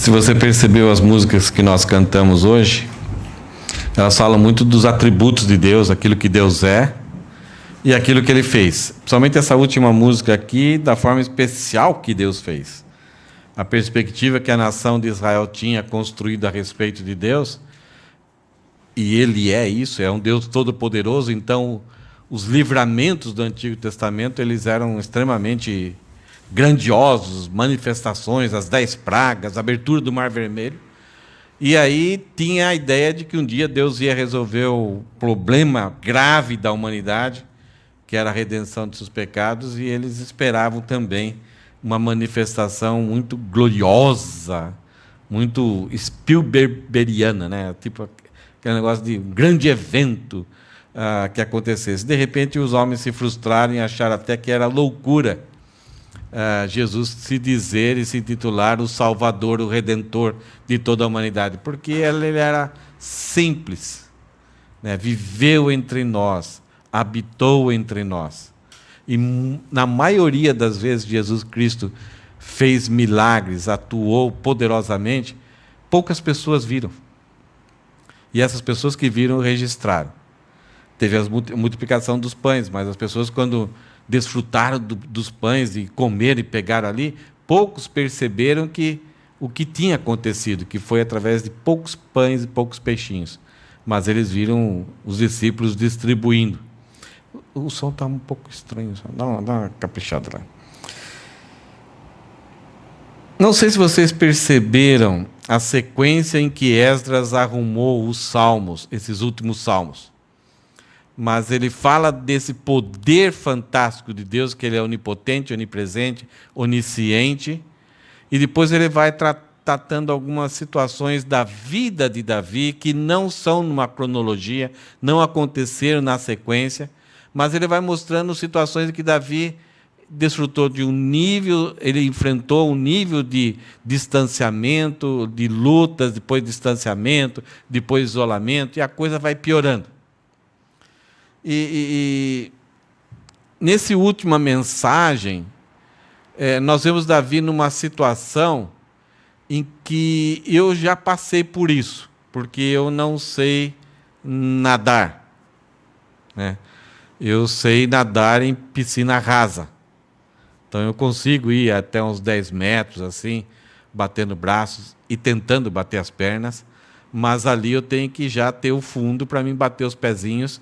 Se você percebeu as músicas que nós cantamos hoje, elas falam muito dos atributos de Deus, aquilo que Deus é e aquilo que Ele fez. Principalmente essa última música aqui, da forma especial que Deus fez. A perspectiva que a nação de Israel tinha construído a respeito de Deus, e Ele é isso, é um Deus todo-poderoso, então os livramentos do Antigo Testamento eles eram extremamente grandiosos, manifestações, as 10 pragas, a abertura do Mar Vermelho. E aí tinha a ideia de que um dia Deus ia resolver o problema grave da humanidade, que era a redenção de seus pecados, e eles esperavam também uma manifestação muito gloriosa, muito Spielbergiana, né? Tipo aquele negócio de um grande evento que acontecesse. De repente, os homens se frustraram e acharam até que era loucura Jesus se dizer e se intitular o Salvador, o Redentor de toda a humanidade, porque ele era simples, né? Viveu entre nós, habitou entre nós. E na maioria das vezes Jesus Cristo fez milagres, atuou poderosamente, poucas pessoas viram. E essas pessoas que viram registraram. Teve a multiplicação dos pães, mas as pessoas, quando desfrutaram dos pães e comeram e pegaram ali, poucos perceberam que o que tinha acontecido, que foi através de poucos pães e poucos peixinhos. Mas eles viram os discípulos distribuindo. O som está um pouco estranho, dá uma caprichada lá. Não sei se vocês perceberam a sequência em que Esdras arrumou os salmos, esses últimos salmos. Mas ele fala desse poder fantástico de Deus, que Ele é onipotente, onipresente, onisciente, e depois ele vai tratando algumas situações da vida de Davi, que não são numa cronologia, não aconteceram na sequência, mas ele vai mostrando situações em que Davi desfrutou de um nível, ele enfrentou um nível de distanciamento, de lutas, depois distanciamento, depois isolamento, e a coisa vai piorando. E nessa última mensagem, nós vemos Davi numa situação em que eu já passei por isso, porque eu não sei nadar, né? Eu sei nadar em piscina rasa. Então eu consigo ir até uns 10 metros, assim, batendo braços e tentando bater as pernas, mas ali eu tenho que já ter o fundo para mim bater os pezinhos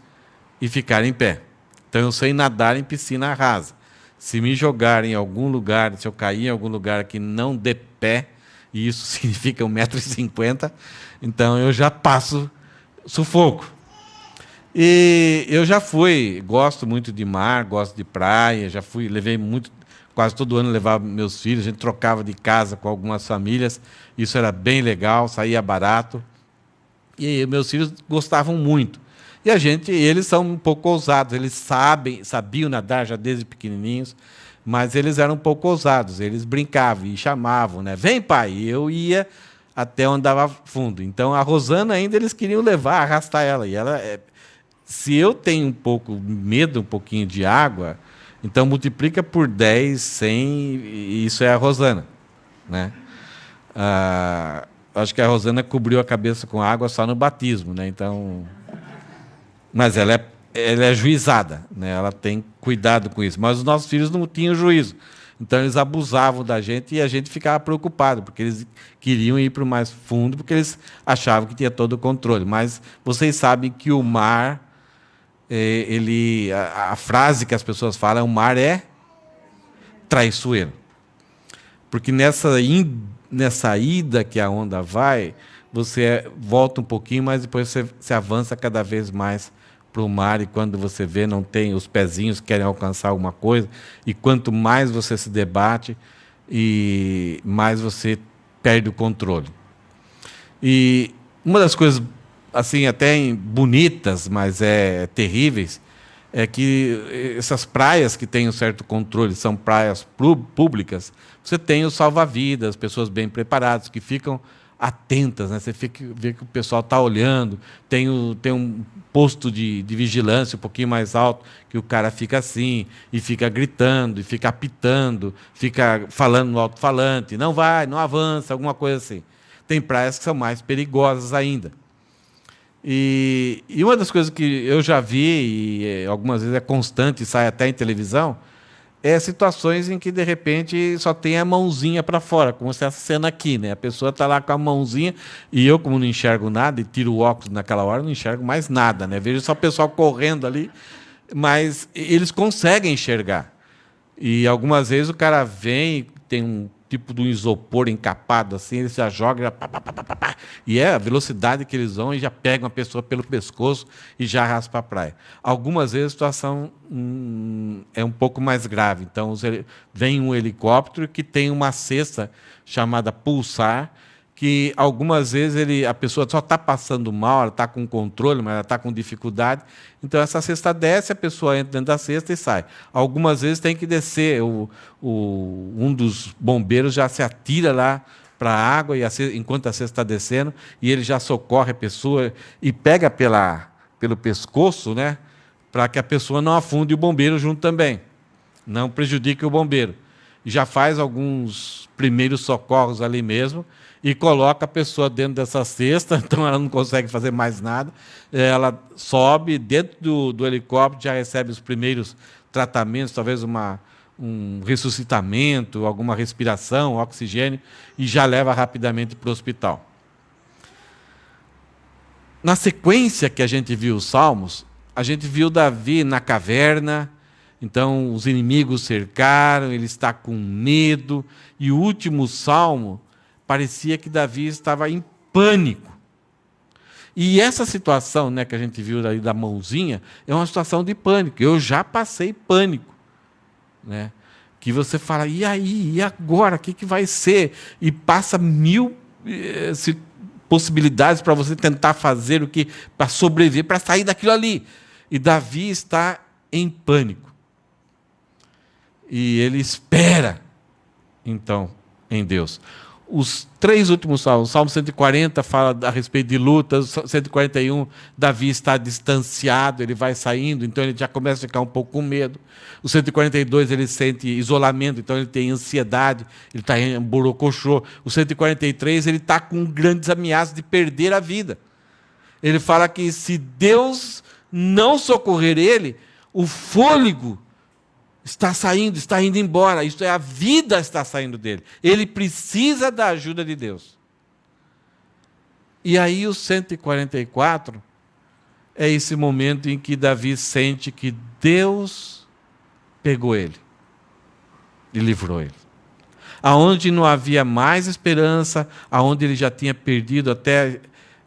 e ficar em pé. Então eu sei nadar em piscina rasa. Se me jogar em algum lugar, se eu cair em algum lugar que não dê pé, e isso significa 1,50 m, então eu já passo sufoco. E eu já fui, gosto muito de mar, gosto de praia, já fui, levei muito, quase todo ano levava meus filhos, a gente trocava de casa com algumas famílias, isso era bem legal, saía barato, e meus filhos gostavam muito. E eles são um pouco ousados, eles sabiam nadar já desde pequenininhos, mas eles eram um pouco ousados, eles brincavam e chamavam, né? Vem, pai! E eu ia até onde dava fundo. Então, a Rosana ainda eles queriam levar, arrastar ela. E ela, se eu tenho um pouco medo, um pouquinho de água, então multiplica por 10, 100, e isso é a Rosana, né? Acho que a Rosana cobriu a cabeça com água só no batismo, né? Então... Mas ela é juizada, né? Ela tem cuidado com isso. Mas os nossos filhos não tinham juízo. Então, eles abusavam da gente e a gente ficava preocupado, porque eles queriam ir para o mais fundo, porque eles achavam que tinha todo o controle. Mas vocês sabem que o mar, a frase que as pessoas falam, o mar é traiçoeiro. Porque nessa ida que a onda vai, você volta um pouquinho, mas depois você avança cada vez mais para o mar, e quando você vê, não tem, os pezinhos querem alcançar alguma coisa, e quanto mais você se debate, e mais você perde o controle. E uma das coisas, assim, até bonitas, mas terríveis, é que essas praias que têm um certo controle, são praias públicas, você tem os salva-vidas, pessoas bem preparadas, que ficam atentas, né? Você vê que o pessoal está olhando, tem um posto de vigilância um pouquinho mais alto, que o cara fica assim, e fica gritando, e fica apitando, fica falando no alto-falante, não vai, não avança, alguma coisa assim. tem praias que são mais perigosas ainda. E uma das coisas que eu já vi, e algumas vezes é constante, sai até em televisão, é situações em que, de repente, só tem a mãozinha para fora, como essa cena aqui, né? A pessoa está lá com a mãozinha, e eu, como não enxergo nada, e tiro o óculos naquela hora, não enxergo mais nada, né? Vejo só o pessoal correndo ali, mas eles conseguem enxergar. E algumas vezes o cara vem, tem um tipo de um isopor encapado assim, ele já joga, já pá, pá, pá, pá, pá, e é a velocidade que eles vão e já pegam a pessoa pelo pescoço e já arrasta para a praia. Algumas vezes a situação é um pouco mais grave. Então vem um helicóptero que tem uma cesta chamada pulsar, que algumas vezes a pessoa só está passando mal, ela está com controle, mas ela está com dificuldade. Então, essa cesta desce, a pessoa entra dentro da cesta e sai. Algumas vezes tem que descer, um dos bombeiros já se atira lá para a água, enquanto a cesta está descendo, e ele já socorre a pessoa e pega pelo pescoço, né, para que a pessoa não afunde o bombeiro junto também, não prejudique o bombeiro. E já faz alguns primeiros socorros ali mesmo, e coloca a pessoa dentro dessa cesta, então ela não consegue fazer mais nada. Ela sobe dentro do helicóptero, já recebe os primeiros tratamentos, talvez um ressuscitamento, alguma respiração, oxigênio, e já leva rapidamente para o hospital. Na sequência que a gente viu os Salmos, a gente viu Davi na caverna, então os inimigos cercaram, ele está com medo, e o último Salmo parecia que Davi estava em pânico. E essa situação, né, que a gente viu ali da mãozinha, é uma situação de pânico. Eu já passei pânico, né? Que você fala, e aí, e agora, o que vai ser? E passa mil possibilidades para você tentar fazer o que para sobreviver, para sair daquilo ali. E Davi está em pânico. E ele espera, então, em Deus. Os 3 últimos salmos, o Salmo 140 fala a respeito de lutas, 141, Davi está distanciado, ele vai saindo, então ele já começa a ficar um pouco com medo. O 142 ele sente isolamento, então ele tem ansiedade, ele está em borocochô. O 143 ele está com grandes ameaças de perder a vida. Ele fala que se Deus não socorrer ele, o fôlego está indo embora, isto é, a vida está saindo dele. Ele precisa da ajuda de Deus. E aí o 144 é esse momento em que Davi sente que Deus pegou ele e livrou ele. Aonde não havia mais esperança, aonde ele já tinha perdido até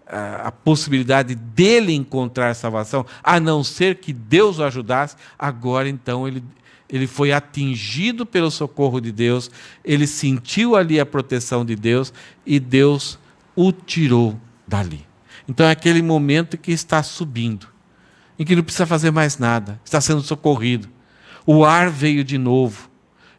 a possibilidade dele encontrar salvação, a não ser que Deus o ajudasse, agora então ele foi atingido pelo socorro de Deus, ele sentiu ali a proteção de Deus e Deus o tirou dali. Então é aquele momento que está subindo, em que não precisa fazer mais nada, está sendo socorrido. O ar veio de novo,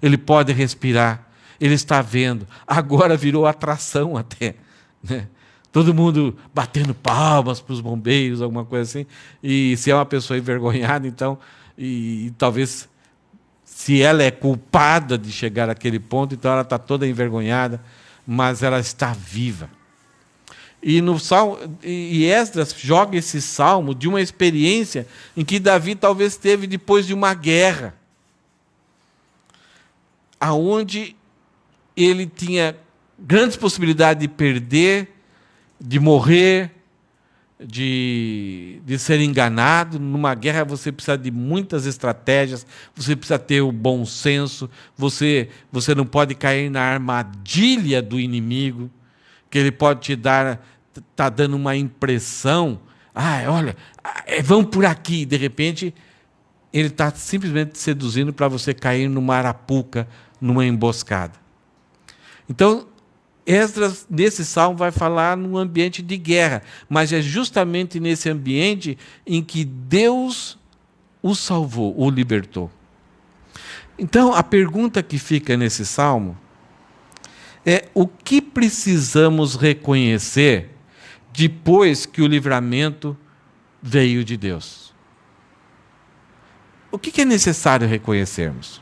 ele pode respirar, ele está vendo, agora virou atração até, né? Todo mundo batendo palmas para os bombeiros, alguma coisa assim, e se é uma pessoa envergonhada, então, e talvez... Se ela é culpada de chegar àquele ponto, então ela está toda envergonhada, mas ela está viva. E no salmo, e Esdras joga esse salmo de uma experiência em que Davi talvez teve depois de uma guerra, aonde ele tinha grandes possibilidades de perder, de morrer, de ser enganado. Numa guerra você precisa de muitas estratégias, você precisa ter o bom senso, você não pode cair na armadilha do inimigo, que ele pode te dar, está dando uma impressão, olha, vamos por aqui, de repente ele está simplesmente seduzindo para você cair numa arapuca, numa emboscada. Então, Esdras, nesse salmo, vai falar num ambiente de guerra, mas é justamente nesse ambiente em que Deus o salvou, o libertou. Então, a pergunta que fica nesse salmo é: o que precisamos reconhecer depois que o livramento veio de Deus? O que é necessário reconhecermos?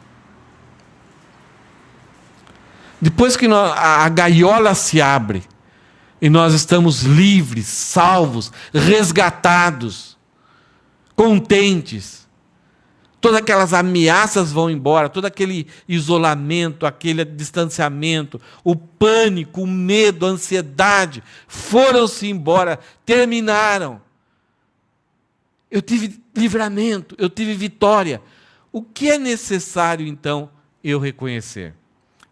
Depois que a gaiola se abre, E nós estamos livres, salvos, resgatados, contentes. Todas aquelas ameaças vão embora, todo aquele isolamento, aquele distanciamento, o pânico, o medo, a ansiedade, foram-se embora, terminaram. Eu tive livramento, eu tive vitória. O que é necessário, então, eu reconhecer?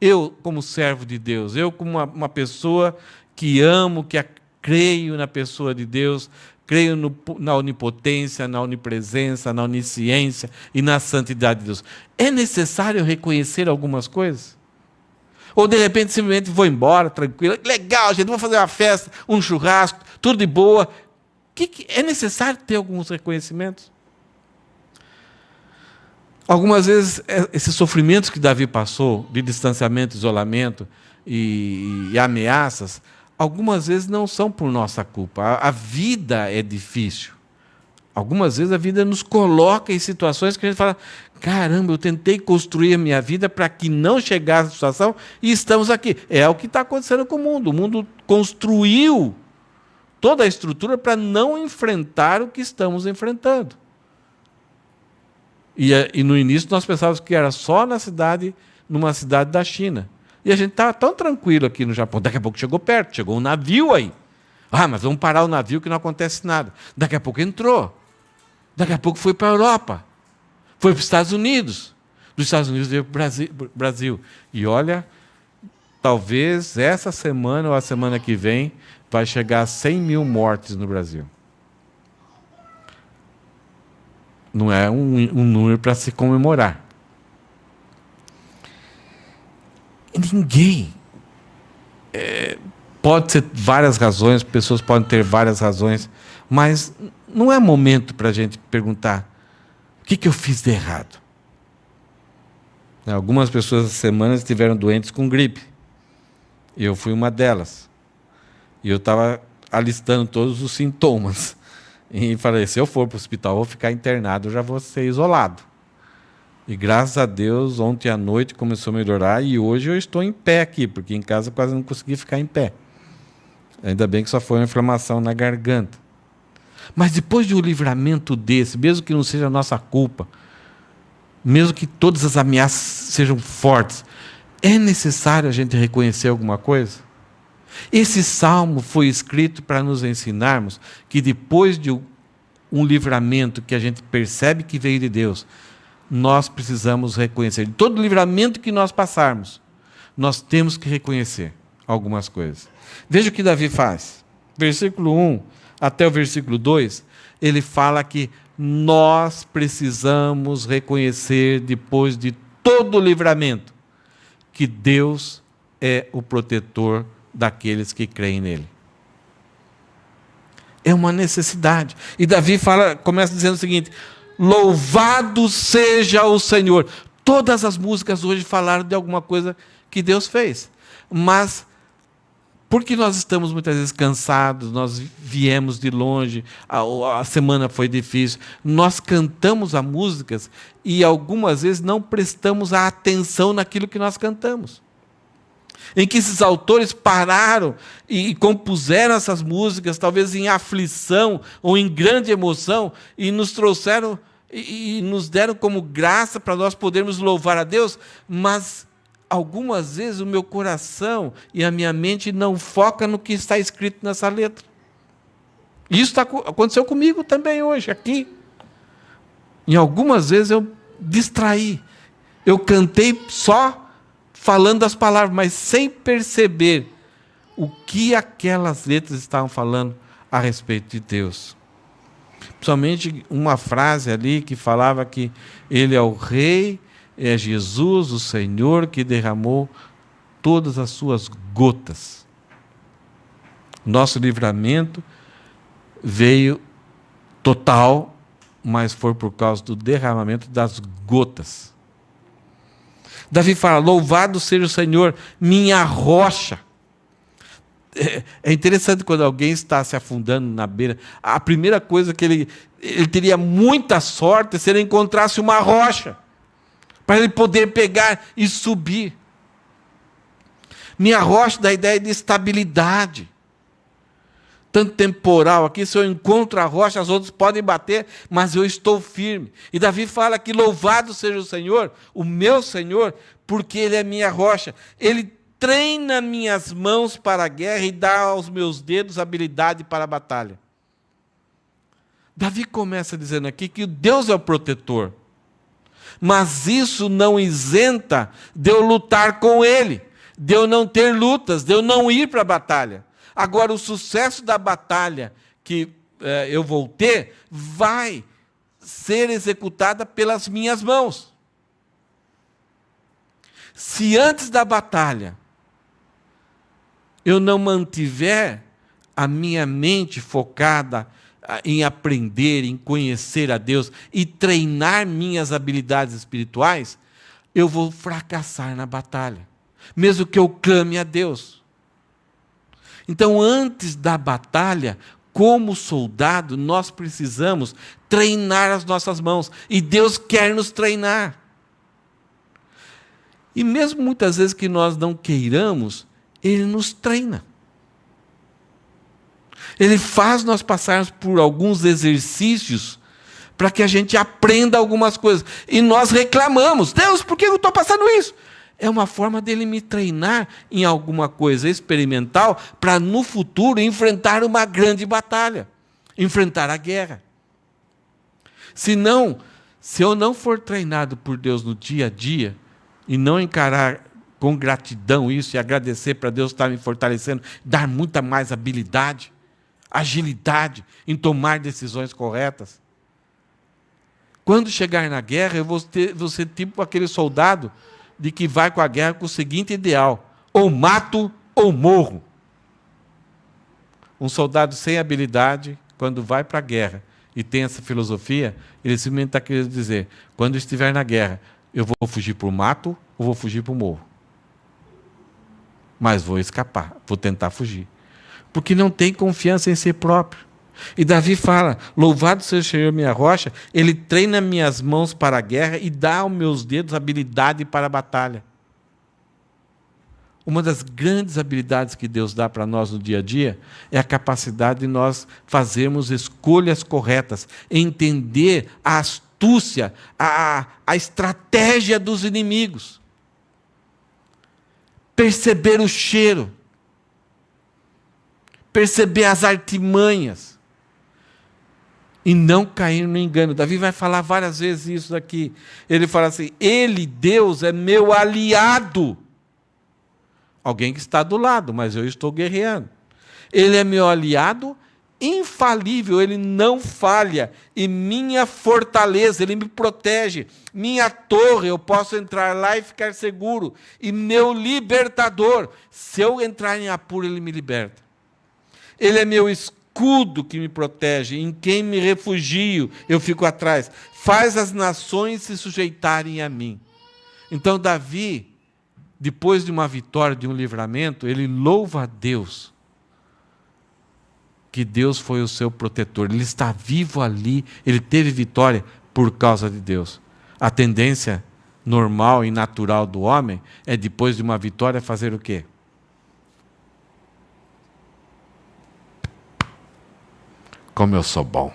Eu, como servo de Deus, eu, como uma pessoa que amo, que creio na pessoa de Deus, creio na onipotência, na onipresença, na onisciência e na santidade de Deus. É necessário reconhecer algumas coisas? Ou, de repente, simplesmente vou embora, tranquilo, legal, gente, vamos fazer uma festa, um churrasco, tudo de boa. É necessário ter alguns reconhecimentos? Algumas vezes, esses sofrimentos que Davi passou, de distanciamento, isolamento e ameaças, algumas vezes não são por nossa culpa. A vida é difícil. Algumas vezes a vida nos coloca em situações que a gente fala, caramba, eu tentei construir a minha vida para que não chegasse a situação e estamos aqui. É o que está acontecendo com o mundo. O mundo construiu toda a estrutura para não enfrentar o que estamos enfrentando. E no início nós pensávamos que era só numa cidade da China. E a gente estava tão tranquilo aqui no Japão. Daqui a pouco chegou perto, chegou um navio aí. Ah, mas vamos parar o navio que não acontece nada. Daqui a pouco entrou. Daqui a pouco foi para a Europa. Foi para os Estados Unidos. Dos Estados Unidos veio para o Brasil. E olha, talvez essa semana ou a semana que vem vai chegar a 100 mil mortes no Brasil. Não é um número para se comemorar. Ninguém. Pode ser várias razões, pessoas podem ter várias razões, mas não é momento para a gente perguntar o que eu fiz de errado. Algumas pessoas essa semana estiveram doentes com gripe. Eu fui uma delas. E eu estava alistando todos os sintomas. E falei, se eu for para o hospital, eu vou ficar internado, eu já vou ser isolado. E graças a Deus, ontem à noite começou a melhorar e hoje eu estou em pé aqui, porque em casa quase não consegui ficar em pé. Ainda bem que só foi uma inflamação na garganta. Mas depois de um livramento desse, mesmo que não seja nossa culpa, mesmo que todas as ameaças sejam fortes, é necessário a gente reconhecer alguma coisa? Esse salmo foi escrito para nos ensinarmos que depois de um livramento que a gente percebe que veio de Deus, nós precisamos reconhecer. De todo livramento que nós passarmos, nós temos que reconhecer algumas coisas. Veja o que Davi faz. Versículo 1 até o versículo 2, ele fala que nós precisamos reconhecer, depois de todo o livramento, que Deus é o protetor daqueles que creem nele. É uma necessidade. E Davi começa dizendo o seguinte: louvado seja o Senhor. Todas as músicas hoje falaram de alguma coisa que Deus fez. Mas, porque nós estamos muitas vezes cansados, nós viemos de longe, a semana foi difícil, nós cantamos as músicas e algumas vezes não prestamos a atenção naquilo que nós cantamos. Em que esses autores pararam e compuseram essas músicas, talvez em aflição ou em grande emoção, e nos trouxeram e nos deram como graça para nós podermos louvar a Deus, mas algumas vezes o meu coração e a minha mente não foca no que está escrito nessa letra. Isso aconteceu comigo também hoje, aqui. E algumas vezes eu distraí. Eu cantei só falando as palavras, mas sem perceber o que aquelas letras estavam falando a respeito de Deus. Principalmente uma frase ali que falava que Ele é o Rei, é Jesus, o Senhor, que derramou todas as suas gotas. Nosso livramento veio total, mas foi por causa do derramamento das gotas. Davi fala, louvado seja o Senhor, minha rocha. É interessante quando alguém está se afundando na beira, a primeira coisa que ele teria muita sorte se ele encontrasse uma rocha, para ele poder pegar e subir. Minha rocha dá a ideia de estabilidade. tanto temporal aqui, se eu encontro a rocha, as outras podem bater, mas eu estou firme. E Davi fala que louvado seja o Senhor, o meu Senhor, porque Ele é minha rocha. Ele treina minhas mãos para a guerra e dá aos meus dedos habilidade para a batalha. Davi começa dizendo aqui que Deus é o protetor. Mas isso não isenta de eu lutar com Ele, de eu não ter lutas, de eu não ir para a batalha. Agora, o sucesso da batalha que eu vou ter vai ser executada pelas minhas mãos. Se antes da batalha eu não mantiver a minha mente focada em aprender, em conhecer a Deus e treinar minhas habilidades espirituais, eu vou fracassar na batalha, mesmo que eu clame a Deus. Então, antes da batalha, como soldado, nós precisamos treinar as nossas mãos, e Deus quer nos treinar. E mesmo muitas vezes que nós não queiramos, Ele nos treina. Ele faz nós passarmos por alguns exercícios para que a gente aprenda algumas coisas. E nós reclamamos: Deus, por que eu estou passando isso? É uma forma dele me treinar em alguma coisa experimental para no futuro enfrentar uma grande batalha, enfrentar a guerra. Se eu não for treinado por Deus no dia a dia e não encarar com gratidão isso e agradecer para Deus estar me fortalecendo, dar muita mais habilidade, agilidade em tomar decisões corretas. Quando chegar na guerra, eu vou ser tipo aquele soldado de que vai com a guerra com o seguinte ideal: ou mato ou morro. Um soldado sem habilidade, quando vai para a guerra e tem essa filosofia, ele simplesmente está querendo dizer: quando estiver na guerra, eu vou fugir para o mato ou vou fugir para o morro. Mas vou escapar, vou tentar fugir. Porque não tem confiança em si próprio. E Davi fala: louvado seja o Senhor, minha rocha, Ele treina minhas mãos para a guerra e dá aos meus dedos habilidade para a batalha. Uma das grandes habilidades que Deus dá para nós no dia a dia é a capacidade de nós fazermos escolhas corretas, entender a astúcia, a estratégia dos inimigos, perceber o cheiro, perceber as artimanhas e não cair no engano. Davi vai falar várias vezes isso aqui. Ele fala assim: Ele, Deus, é meu aliado. Alguém que está do lado, mas eu estou guerreando. Ele é meu aliado infalível, Ele não falha, e minha fortaleza, Ele me protege, minha torre, eu posso entrar lá e ficar seguro, e meu libertador, se eu entrar em apuro, Ele me liberta. Ele é meu escudo que me protege, em quem me refugio, eu fico atrás. Faz as nações se sujeitarem a mim. Então Davi, depois de uma vitória, de um livramento, ele louva a Deus, que Deus foi o seu protetor. Ele está vivo ali, ele teve vitória por causa de Deus. A tendência normal e natural do homem é, depois de uma vitória, fazer o quê? Como eu sou bom.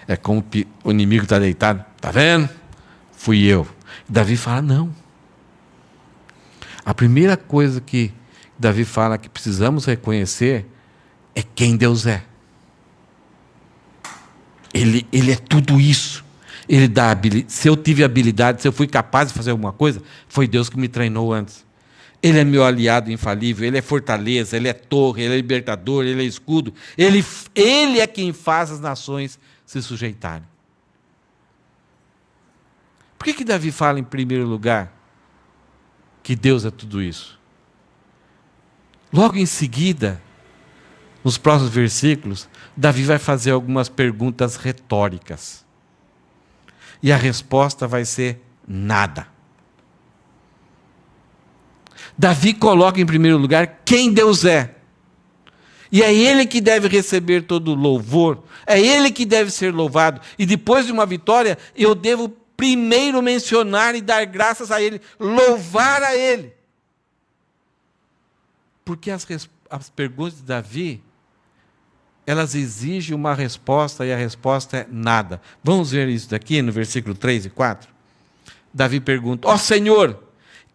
É como o inimigo está deitado. Está vendo? Fui eu. Davi fala: não. A primeira coisa que Davi fala que precisamos reconhecer é quem Deus é. Ele é tudo isso. Ele dá habilidade. Se eu tive habilidade, se eu fui capaz de fazer alguma coisa, foi Deus que me treinou antes. Ele é meu aliado infalível, Ele é fortaleza, Ele é torre, Ele é libertador, Ele é escudo. Ele é quem faz as nações se sujeitarem. Por que Davi fala em primeiro lugar que Deus é tudo isso? Logo em seguida, nos próximos versículos, Davi vai fazer algumas perguntas retóricas. E a resposta vai ser nada. Davi coloca em primeiro lugar quem Deus é. E é Ele que deve receber todo o louvor. É Ele que deve ser louvado. E depois de uma vitória, eu devo primeiro mencionar e dar graças a Ele. Louvar a Ele. Porque as perguntas de Davi elas exigem uma resposta e a resposta é nada. Vamos ver isso daqui no versículo 3 e 4? Davi pergunta: ó Senhor,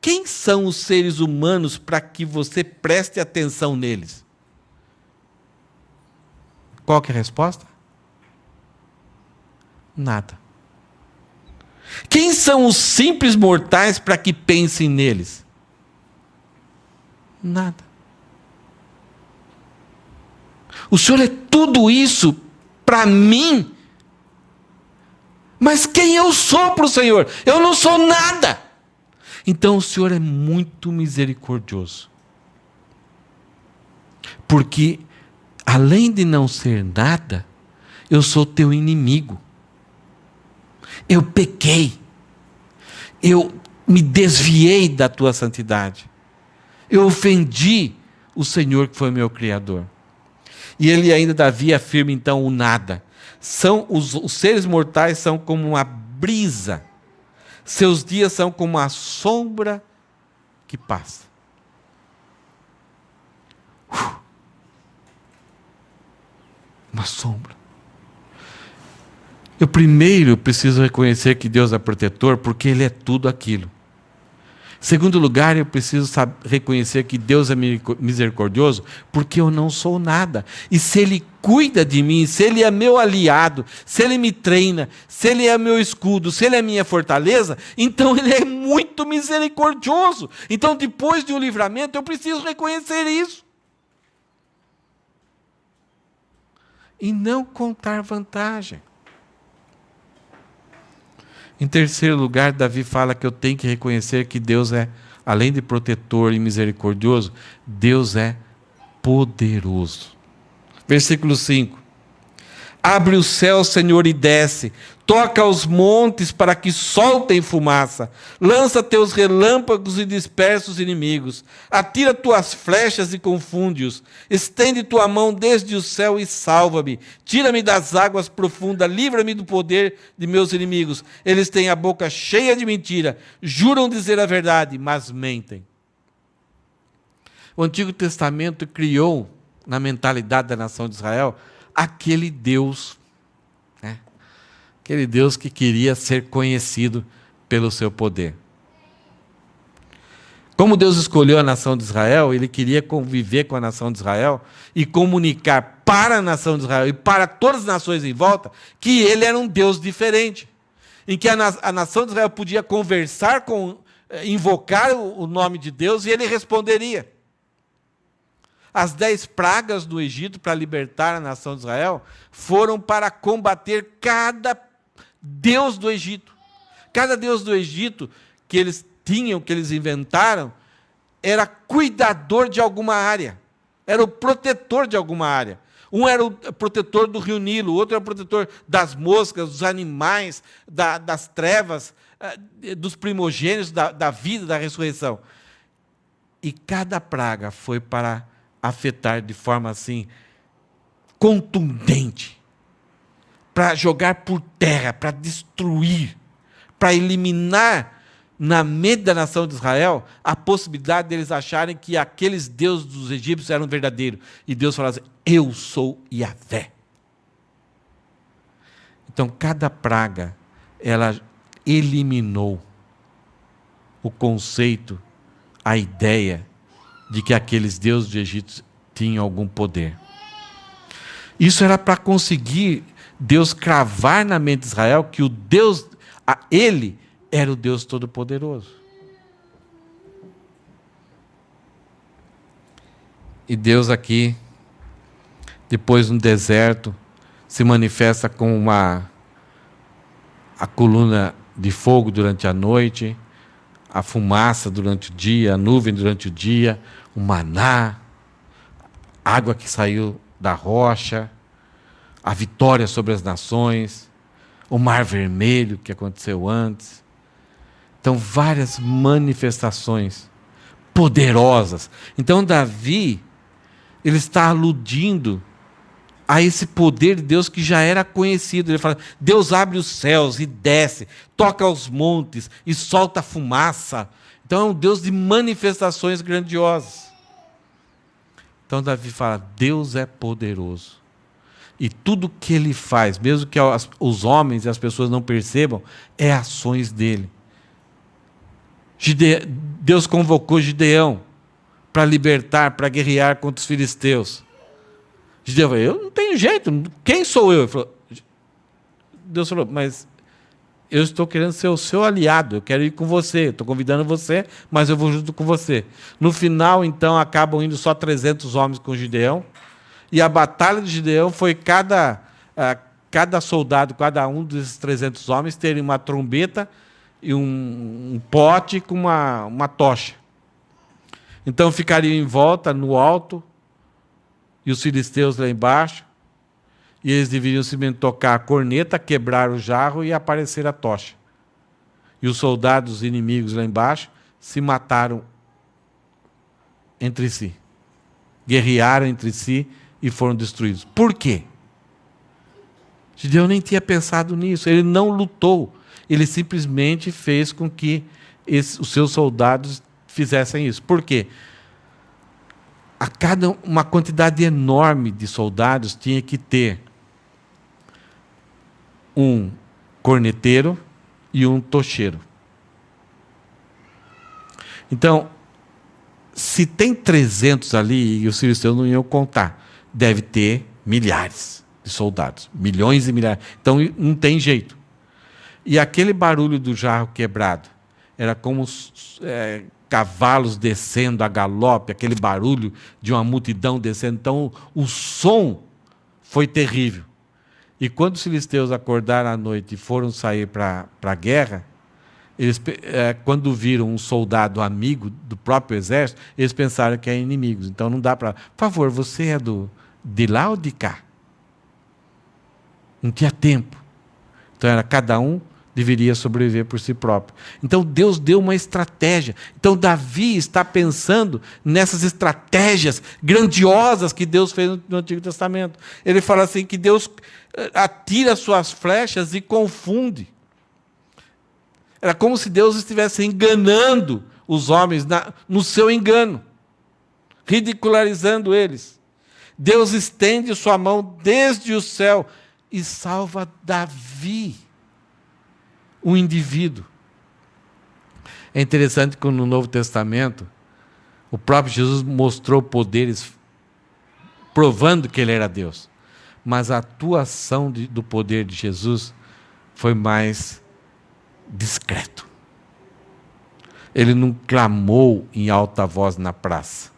quem são os seres humanos para que você preste atenção neles? Qual que é a resposta? Nada. Quem são os simples mortais para que pensem neles? Nada. O Senhor é tudo isso para mim? Mas quem eu sou para o Senhor? Eu não sou nada. Então o Senhor é muito misericordioso. Porque, além de não ser nada, eu sou teu inimigo. Eu pequei. Eu me desviei da tua santidade. Eu ofendi o Senhor que foi meu Criador. E ele ainda, Davi, afirma então o nada. Os seres mortais são como uma brisa. Seus dias são como a sombra que passa. Uma sombra. Eu primeiro preciso reconhecer que Deus é protetor, porque Ele é tudo aquilo. Segundo lugar, eu preciso reconhecer que Deus é misericordioso, porque eu não sou nada. E se Ele cuida de mim, se Ele é meu aliado, se Ele me treina, se Ele é meu escudo, se Ele é minha fortaleza, então Ele é muito misericordioso. Então, depois de um livramento, eu preciso reconhecer isso. E não contar vantagem. Em terceiro lugar, Davi fala que eu tenho que reconhecer que Deus é, além de protetor e misericordioso, Deus é poderoso. Versículo 5. Abre o céu, Senhor, e desce. Toca os montes para que soltem fumaça. Lança teus relâmpagos e dispersa os inimigos. Atira tuas flechas e confunde-os. Estende tua mão desde o céu e salva-me. Tira-me das águas profundas. Livra-me do poder de meus inimigos. Eles têm a boca cheia de mentira. Juram dizer a verdade, mas mentem. O Antigo Testamento criou, na mentalidade da nação de Israel, aquele Deus, né? Aquele Deus que queria ser conhecido pelo seu poder. Como Deus escolheu a nação de Israel, Ele queria conviver com a nação de Israel e comunicar para a nação de Israel e para todas as nações em volta que Ele era um Deus diferente, em que a nação de Israel podia conversar invocar o nome de Deus e Ele responderia. As 10 pragas do Egito para libertar a nação de Israel foram para combater cada deus do Egito. Cada deus do Egito que eles tinham, que eles inventaram, era cuidador de alguma área. Era o protetor de alguma área. Um era o protetor do rio Nilo, o outro era o protetor das moscas, dos animais, das trevas, dos primogênitos, da vida, da ressurreição. E cada praga foi para afetar de forma assim contundente, para jogar por terra, para destruir, para eliminar na mente da nação de Israel a possibilidade deles acharem que aqueles deuses dos egípcios eram verdadeiros. E Deus falava assim: eu sou Yahvé. Então cada praga, ela eliminou o conceito, a ideia de que aqueles deuses do Egito tinham algum poder. Isso era para conseguir Deus cravar na mente de Israel que o Deus, Ele era o Deus Todo-Poderoso. E Deus aqui, depois no deserto, se manifesta com a coluna de fogo durante a noite, a fumaça durante o dia, a nuvem durante o dia, o maná, água que saiu da rocha, a vitória sobre as nações, o mar vermelho que aconteceu antes. Então, várias manifestações poderosas. Então, Davi, ele está aludindo a esse poder de Deus que já era conhecido. Ele fala: Deus abre os céus e desce, toca os montes e solta fumaça. Então é um Deus de manifestações grandiosas. Então Davi fala: Deus é poderoso. E tudo que ele faz, mesmo que os homens e as pessoas não percebam, é ações dele. Deus convocou Gideão para libertar, para guerrear contra os filisteus. Gideão falou, eu não tenho jeito, quem sou eu? Deus falou, mas eu estou querendo ser o seu aliado, eu quero ir com você, estou convidando você, mas eu vou junto com você. No final, então, acabam indo só 300 homens com Gideão, e a batalha de Gideão foi cada soldado, cada um desses 300 homens, terem uma trombeta e um pote com uma tocha. Então ficariam em volta, no alto, e os filisteus lá embaixo, e eles deveriam simplesmente tocar a corneta, quebrar o jarro e aparecer a tocha. E os soldados inimigos lá embaixo se mataram entre si. Guerrearam entre si e foram destruídos. Por quê? Gideão nem tinha pensado nisso, ele não lutou, ele simplesmente fez com que os seus soldados fizessem isso. Por quê? Uma quantidade enorme de soldados tinha que ter um corneteiro e um tocheiro. Então, se tem 300 ali, e os filisteus não iam contar, deve ter milhares de soldados, milhões e milhares. Então, não tem jeito. E aquele barulho do jarro quebrado, era como cavalos descendo a galope, aquele barulho de uma multidão descendo. Então, o som foi terrível. E quando os filisteus acordaram à noite e foram sair para a guerra, eles, quando viram um soldado amigo do próprio exército, eles pensaram que eram inimigos. Então não dá para... Por favor, você é de lá ou de cá? Não tinha tempo. Então era cada um deveria sobreviver por si próprio. Então Deus deu uma estratégia. Então Davi está pensando nessas estratégias grandiosas que Deus fez no Antigo Testamento. Ele fala assim que Deus atira suas flechas e confunde. Era como se Deus estivesse enganando os homens no seu engano, ridicularizando eles. Deus estende sua mão desde o céu e salva Davi, um indivíduo. É interessante que no Novo Testamento, o próprio Jesus mostrou poderes, provando que ele era Deus. Mas a atuação do poder de Jesus foi mais discreto. Ele não clamou em alta voz na praça.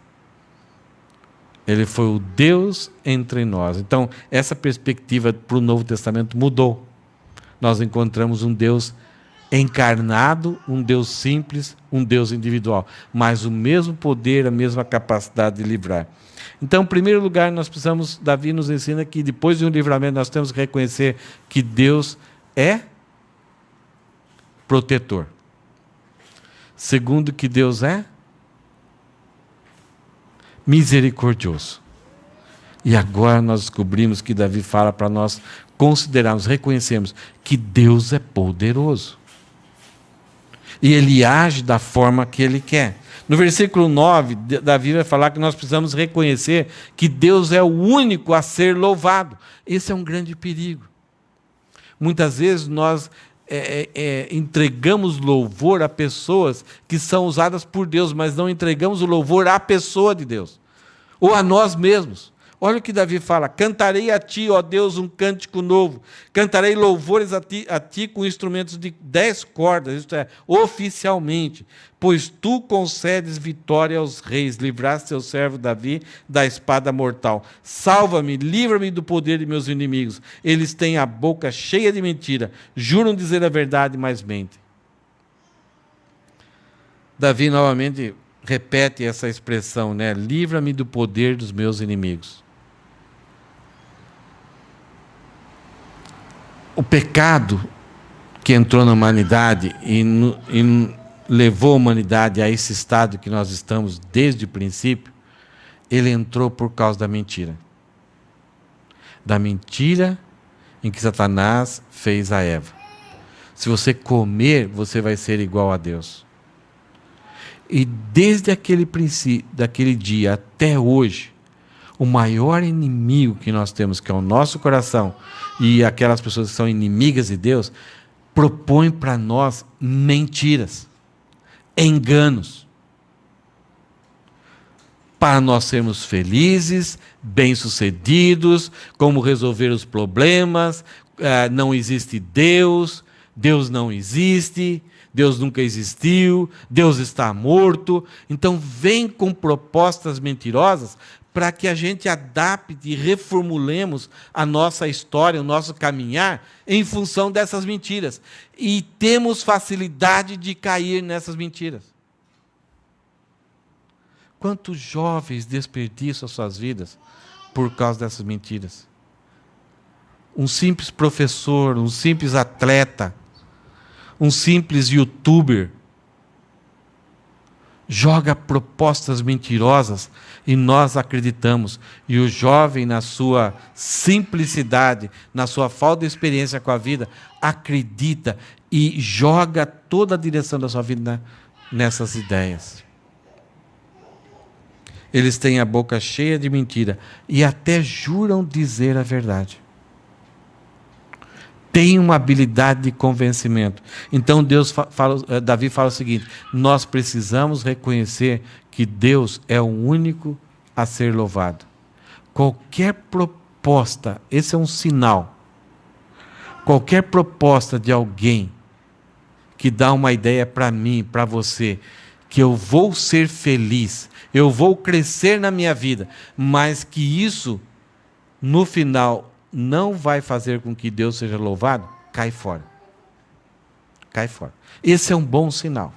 Ele foi o Deus entre nós. Então, essa perspectiva para o Novo Testamento mudou. Nós encontramos um Deus encarnado, um Deus simples, um Deus individual, mas o mesmo poder, a mesma capacidade de livrar. Então, em primeiro lugar, Davi nos ensina que depois de um livramento nós temos que reconhecer que Deus é protetor. Segundo, que Deus é misericordioso. E agora nós descobrimos que Davi fala para nós considerarmos, reconhecermos que Deus é poderoso. E Ele age da forma que Ele quer. No versículo 9, Davi vai falar que nós precisamos reconhecer que Deus é o único a ser louvado. Esse é um grande perigo. Muitas vezes nós entregamos louvor a pessoas que são usadas por Deus, mas não entregamos o louvor à pessoa de Deus, ou a nós mesmos. Olha o que Davi fala: cantarei a ti, ó Deus, um cântico novo, cantarei louvores a ti com instrumentos de 10 cordas, isto é, oficialmente, pois tu concedes vitória aos reis, livraste teu servo Davi da espada mortal. Salva-me, livra-me do poder de meus inimigos, eles têm a boca cheia de mentira, juram dizer a verdade, mas mentem. Davi novamente repete essa expressão, né? Livra-me do poder dos meus inimigos. O pecado que entrou na humanidade e levou a humanidade a esse estado que nós estamos desde o princípio, ele entrou por causa da mentira. Da mentira em que Satanás fez a Eva. Se você comer, você vai ser igual a Deus. E desde aquele princípio, daquele dia até hoje, O maior inimigo que nós temos, que é o nosso coração, e aquelas pessoas que são inimigas de Deus, propõem para nós mentiras, enganos, para nós sermos felizes, bem-sucedidos, como resolver os problemas, não existe Deus, Deus não existe, Deus nunca existiu, Deus está morto. Então vem com propostas mentirosas para que a gente adapte e reformulemos a nossa história, o nosso caminhar, em função dessas mentiras. E temos facilidade de cair nessas mentiras. Quantos jovens desperdiçam as suas vidas por causa dessas mentiras? Um simples professor, um simples atleta, um simples youtuber, joga propostas mentirosas e nós acreditamos. E o jovem, na sua simplicidade, na sua falta de experiência com a vida, acredita e joga toda a direção da sua vida nessas ideias. Eles têm a boca cheia de mentira e até juram dizer a verdade. Tem uma habilidade de convencimento. Então Davi fala o seguinte: nós precisamos reconhecer que Deus é o único a ser louvado. Qualquer proposta, esse é um sinal, qualquer proposta de alguém que dá uma ideia para mim, para você, que eu vou ser feliz, eu vou crescer na minha vida, mas que isso, no final, não vai fazer com que Deus seja louvado, cai fora. Cai fora. Esse é um bom sinal.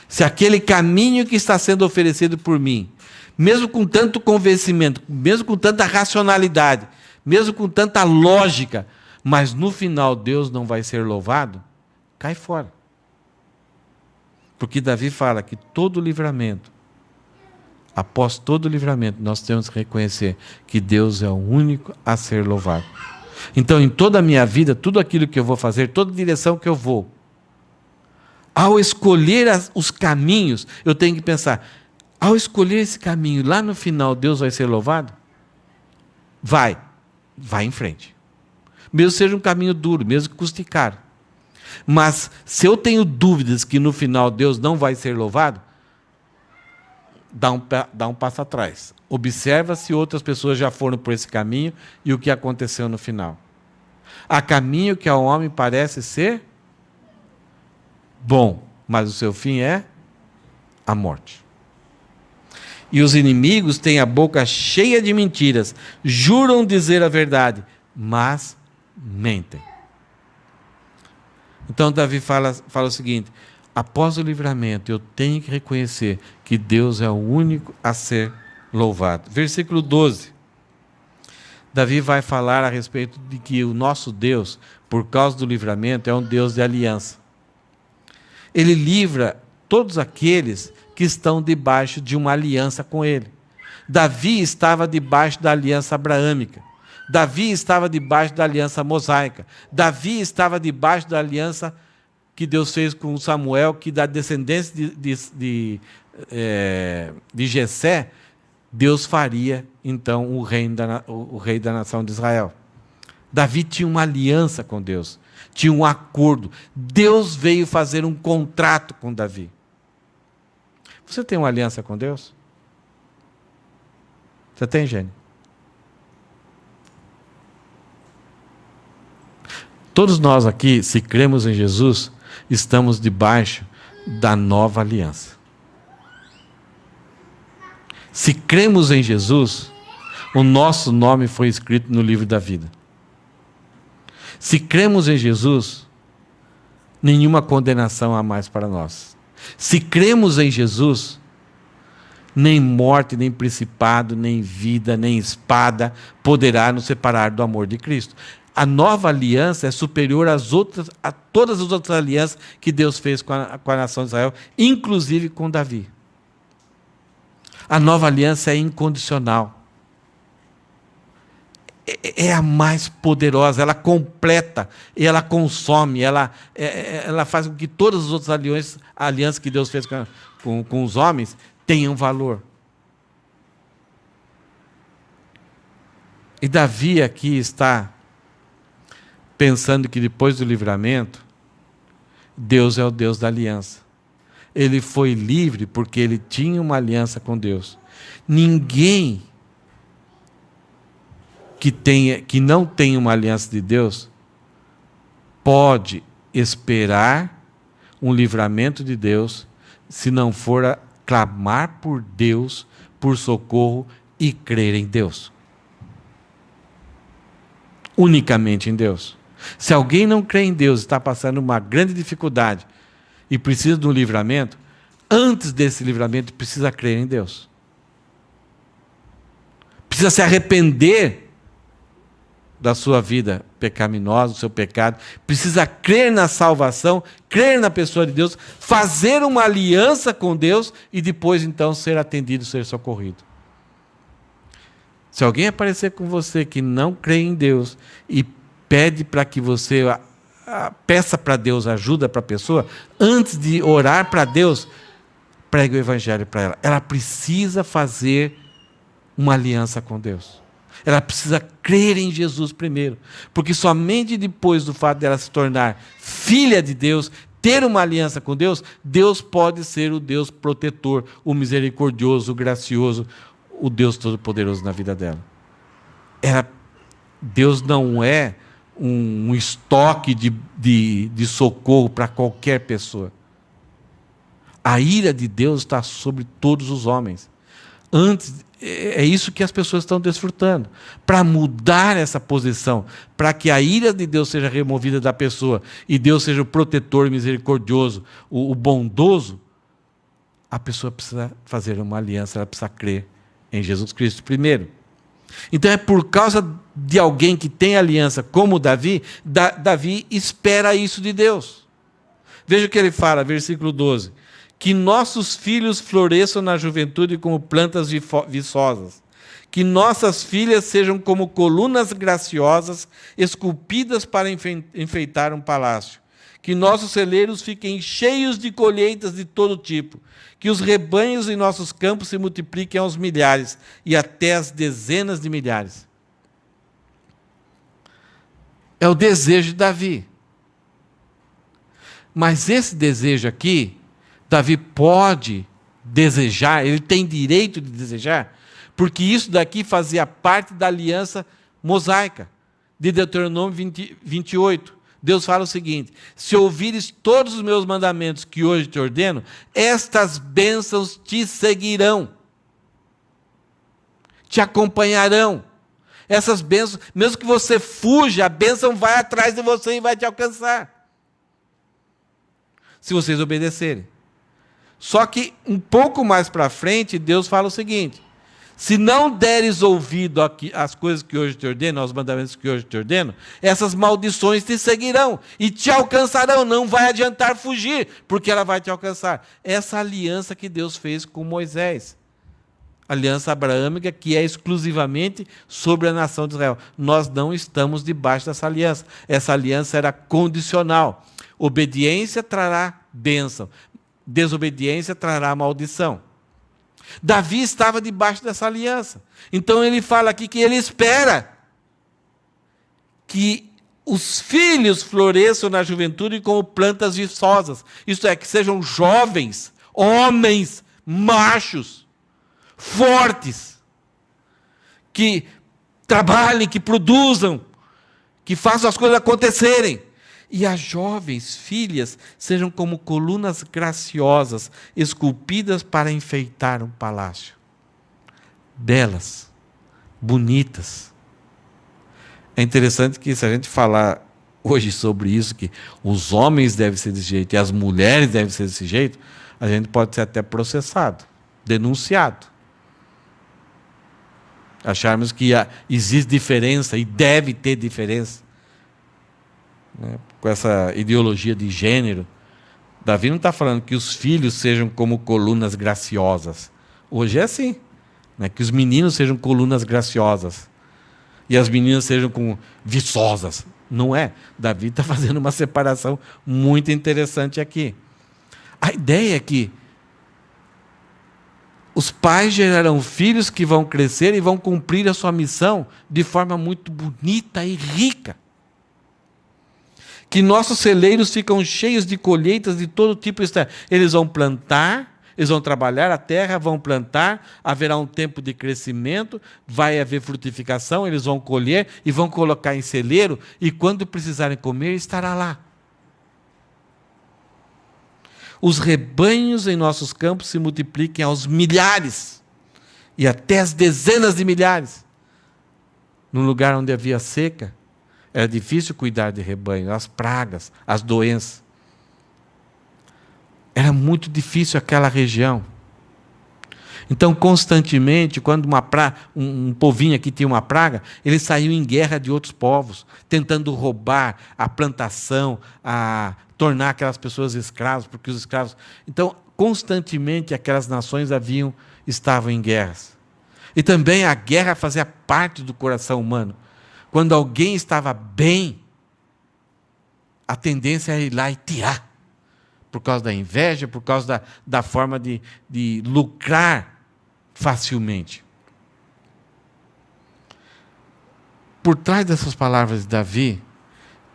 Se aquele caminho que está sendo oferecido por mim, mesmo com tanto convencimento, mesmo com tanta racionalidade, mesmo com tanta lógica, mas no final Deus não vai ser louvado, cai fora. Porque Davi fala que todo livramento, após todo livramento, nós temos que reconhecer que Deus é o único a ser louvado. Então, em toda a minha vida, tudo aquilo que eu vou fazer, toda direção que eu vou, ao escolher os caminhos, eu tenho que pensar, ao escolher esse caminho, lá no final, Deus vai ser louvado? Vai em frente. Mesmo seja um caminho duro, mesmo que custe caro. Mas, se eu tenho dúvidas que no final Deus não vai ser louvado, dá um passo atrás. Observa se outras pessoas já foram por esse caminho e o que aconteceu no final. Há caminho que ao homem parece ser bom, mas o seu fim é a morte. E os inimigos têm a boca cheia de mentiras, juram dizer a verdade, mas mentem. Então Davi fala o seguinte: após o livramento, eu tenho que reconhecer que Deus é o único a ser louvado. Versículo 12. Davi vai falar a respeito de que o nosso Deus, por causa do livramento, é um Deus de aliança. Ele livra todos aqueles que estão debaixo de uma aliança com Ele. Davi estava debaixo da aliança abraâmica. Davi estava debaixo da aliança mosaica. Davi estava debaixo da aliança que Deus fez com Samuel, que da descendência de Jessé, Deus faria, então, o rei da nação de Israel. Davi tinha uma aliança com Deus, tinha um acordo. Deus veio fazer um contrato com Davi. Você tem uma aliança com Deus? Você tem, Gênio? Todos nós aqui, se cremos em Jesus, estamos debaixo da nova aliança. Se cremos em Jesus, o nosso nome foi escrito no livro da vida. Se cremos em Jesus, nenhuma condenação há mais para nós. Se cremos em Jesus, nem morte, nem principado, nem vida, nem espada poderá nos separar do amor de Cristo. A nova aliança é superior a todas as outras alianças que Deus fez com a nação de Israel, inclusive com Davi. A nova aliança é incondicional. É a mais poderosa, ela completa, ela consome, ela faz com que todas as outras alianças que Deus fez com os homens tenham valor. E Davi aqui está pensando que depois do livramento, Deus é o Deus da aliança. Ele foi livre porque ele tinha uma aliança com Deus. Ninguém que não tem uma aliança de Deus pode esperar um livramento de Deus se não for a clamar por Deus, por socorro e crer em Deus. Unicamente em Deus. Se alguém não crê em Deus, está passando uma grande dificuldade e precisa de um livramento, antes desse livramento precisa crer em Deus. Precisa se arrepender da sua vida pecaminosa, do seu pecado, precisa crer na salvação, crer na pessoa de Deus, fazer uma aliança com Deus e depois então ser atendido, ser socorrido. Se alguém aparecer com você que não crê em Deus e pede para que você peça para Deus ajuda para a pessoa, antes de orar para Deus, pregue o evangelho para ela. Ela precisa fazer uma aliança com Deus. Ela precisa crer em Jesus primeiro, porque somente depois do fato dela se tornar filha de Deus, ter uma aliança com Deus, Deus pode ser o Deus protetor, o misericordioso, o gracioso, o Deus todo-poderoso na vida dela. Deus não é um estoque de socorro para qualquer pessoa. A ira de Deus está sobre todos os homens. É isso que as pessoas estão desfrutando. Para mudar essa posição, para que a ira de Deus seja removida da pessoa e Deus seja o protetor misericordioso, o bondoso, a pessoa precisa fazer uma aliança, ela precisa crer em Jesus Cristo primeiro. Então é por causa de alguém que tem aliança como Davi, Davi espera isso de Deus. Veja o que ele fala, versículo 12. Que nossos filhos floresçam na juventude como plantas viçosas. Que nossas filhas sejam como colunas graciosas, esculpidas para enfeitar um palácio. Que nossos celeiros fiquem cheios de colheitas de todo tipo. Que os rebanhos em nossos campos se multipliquem aos milhares e até às dezenas de milhares. É o desejo de Davi. Mas esse desejo aqui, Davi pode desejar, ele tem direito de desejar, porque isso daqui fazia parte da aliança mosaica, de Deuteronômio 28. Deus fala o seguinte: se ouvires todos os meus mandamentos que hoje te ordeno, estas bênçãos te seguirão, te acompanharão. Essas bênçãos, mesmo que você fuja, a bênção vai atrás de você e vai te alcançar, se vocês obedecerem. Só que um pouco mais para frente, Deus fala o seguinte: se não deres ouvido às coisas que hoje te ordeno, aos mandamentos que hoje te ordeno, essas maldições te seguirão e te alcançarão, não vai adiantar fugir, porque ela vai te alcançar. Essa aliança que Deus fez com Moisés, aliança abraâmica que é exclusivamente sobre a nação de Israel. Nós não estamos debaixo dessa aliança. Essa aliança era condicional. Obediência trará bênção. Desobediência trará maldição. Davi estava debaixo dessa aliança. Então ele fala aqui que ele espera que os filhos floresçam na juventude como plantas viçosas. Isto é, que sejam jovens, homens, machos, fortes, que trabalhem, que produzam, que façam as coisas acontecerem. E as jovens filhas sejam como colunas graciosas, esculpidas para enfeitar um palácio. Belas, bonitas. É interessante que, se a gente falar hoje sobre isso, que os homens devem ser desse jeito e as mulheres devem ser desse jeito, a gente pode ser até processado, denunciado. Acharmos que existe diferença e deve ter diferença, né? Com essa ideologia de gênero. Davi não está falando que os filhos sejam como colunas graciosas. Hoje é assim, né? Que os meninos sejam colunas graciosas e as meninas sejam como viçosas. Não é. Davi está fazendo uma separação muito interessante aqui. A ideia é que Os pais gerarão filhos que vão crescer e vão cumprir a sua missão de forma muito bonita e rica. Que nossos celeiros ficam cheios de colheitas de todo tipo. Eles vão plantar, eles vão trabalhar a terra, vão plantar, haverá um tempo de crescimento, vai haver frutificação, eles vão colher e vão colocar em celeiro, e quando precisarem comer, estará lá. Os rebanhos em nossos campos se multipliquem aos milhares, e até às dezenas de milhares. No lugar onde havia seca, era difícil cuidar de rebanho, as pragas, as doenças. Era muito difícil aquela região. Então, constantemente, quando um povinho aqui tinha uma praga, ele saiu em guerra de outros povos, tentando roubar a plantação, a tornar aquelas pessoas escravos, porque os escravos... Então, constantemente, aquelas nações estavam em guerras. E também a guerra fazia parte do coração humano. Quando alguém estava bem, a tendência era ir lá e tirar. Por causa da inveja, por causa da forma de lucrar facilmente. Por trás dessas palavras de Davi,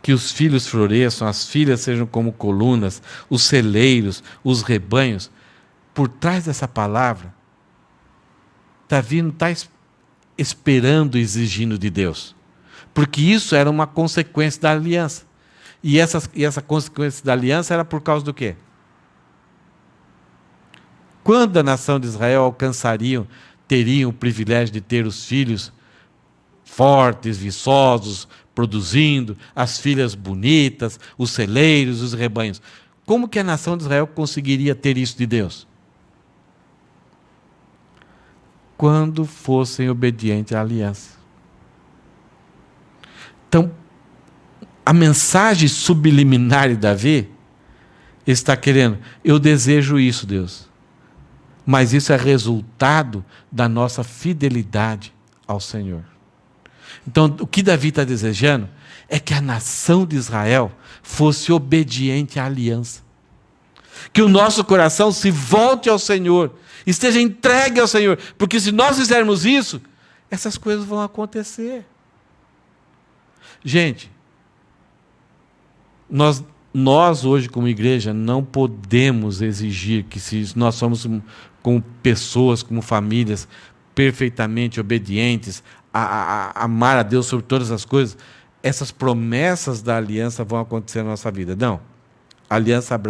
que os filhos floresçam, as filhas sejam como colunas, os celeiros, os rebanhos, por trás dessa palavra, Davi não está esperando, exigindo de Deus. Porque isso era uma consequência da aliança. E essa consequência da aliança era por causa do quê? Quando a nação de Israel teriam o privilégio de ter os filhos fortes, viçosos, produzindo, as filhas bonitas, os celeiros, os rebanhos. Como que a nação de Israel conseguiria ter isso de Deus? Quando fossem obedientes à aliança. Então, a mensagem subliminar de Davi está querendo, eu desejo isso, Deus. Mas isso é resultado da nossa fidelidade ao Senhor. Então, o que Davi está desejando é que a nação de Israel fosse obediente à aliança. Que o nosso coração se volte ao Senhor, esteja entregue ao Senhor. Porque se nós fizermos isso, essas coisas vão acontecer. Gente, nós hoje como igreja não podemos exigir que se nós somos como pessoas, como famílias perfeitamente obedientes, a amar a Deus sobre todas as coisas, essas promessas da aliança vão acontecer na nossa vida. Não. A aliança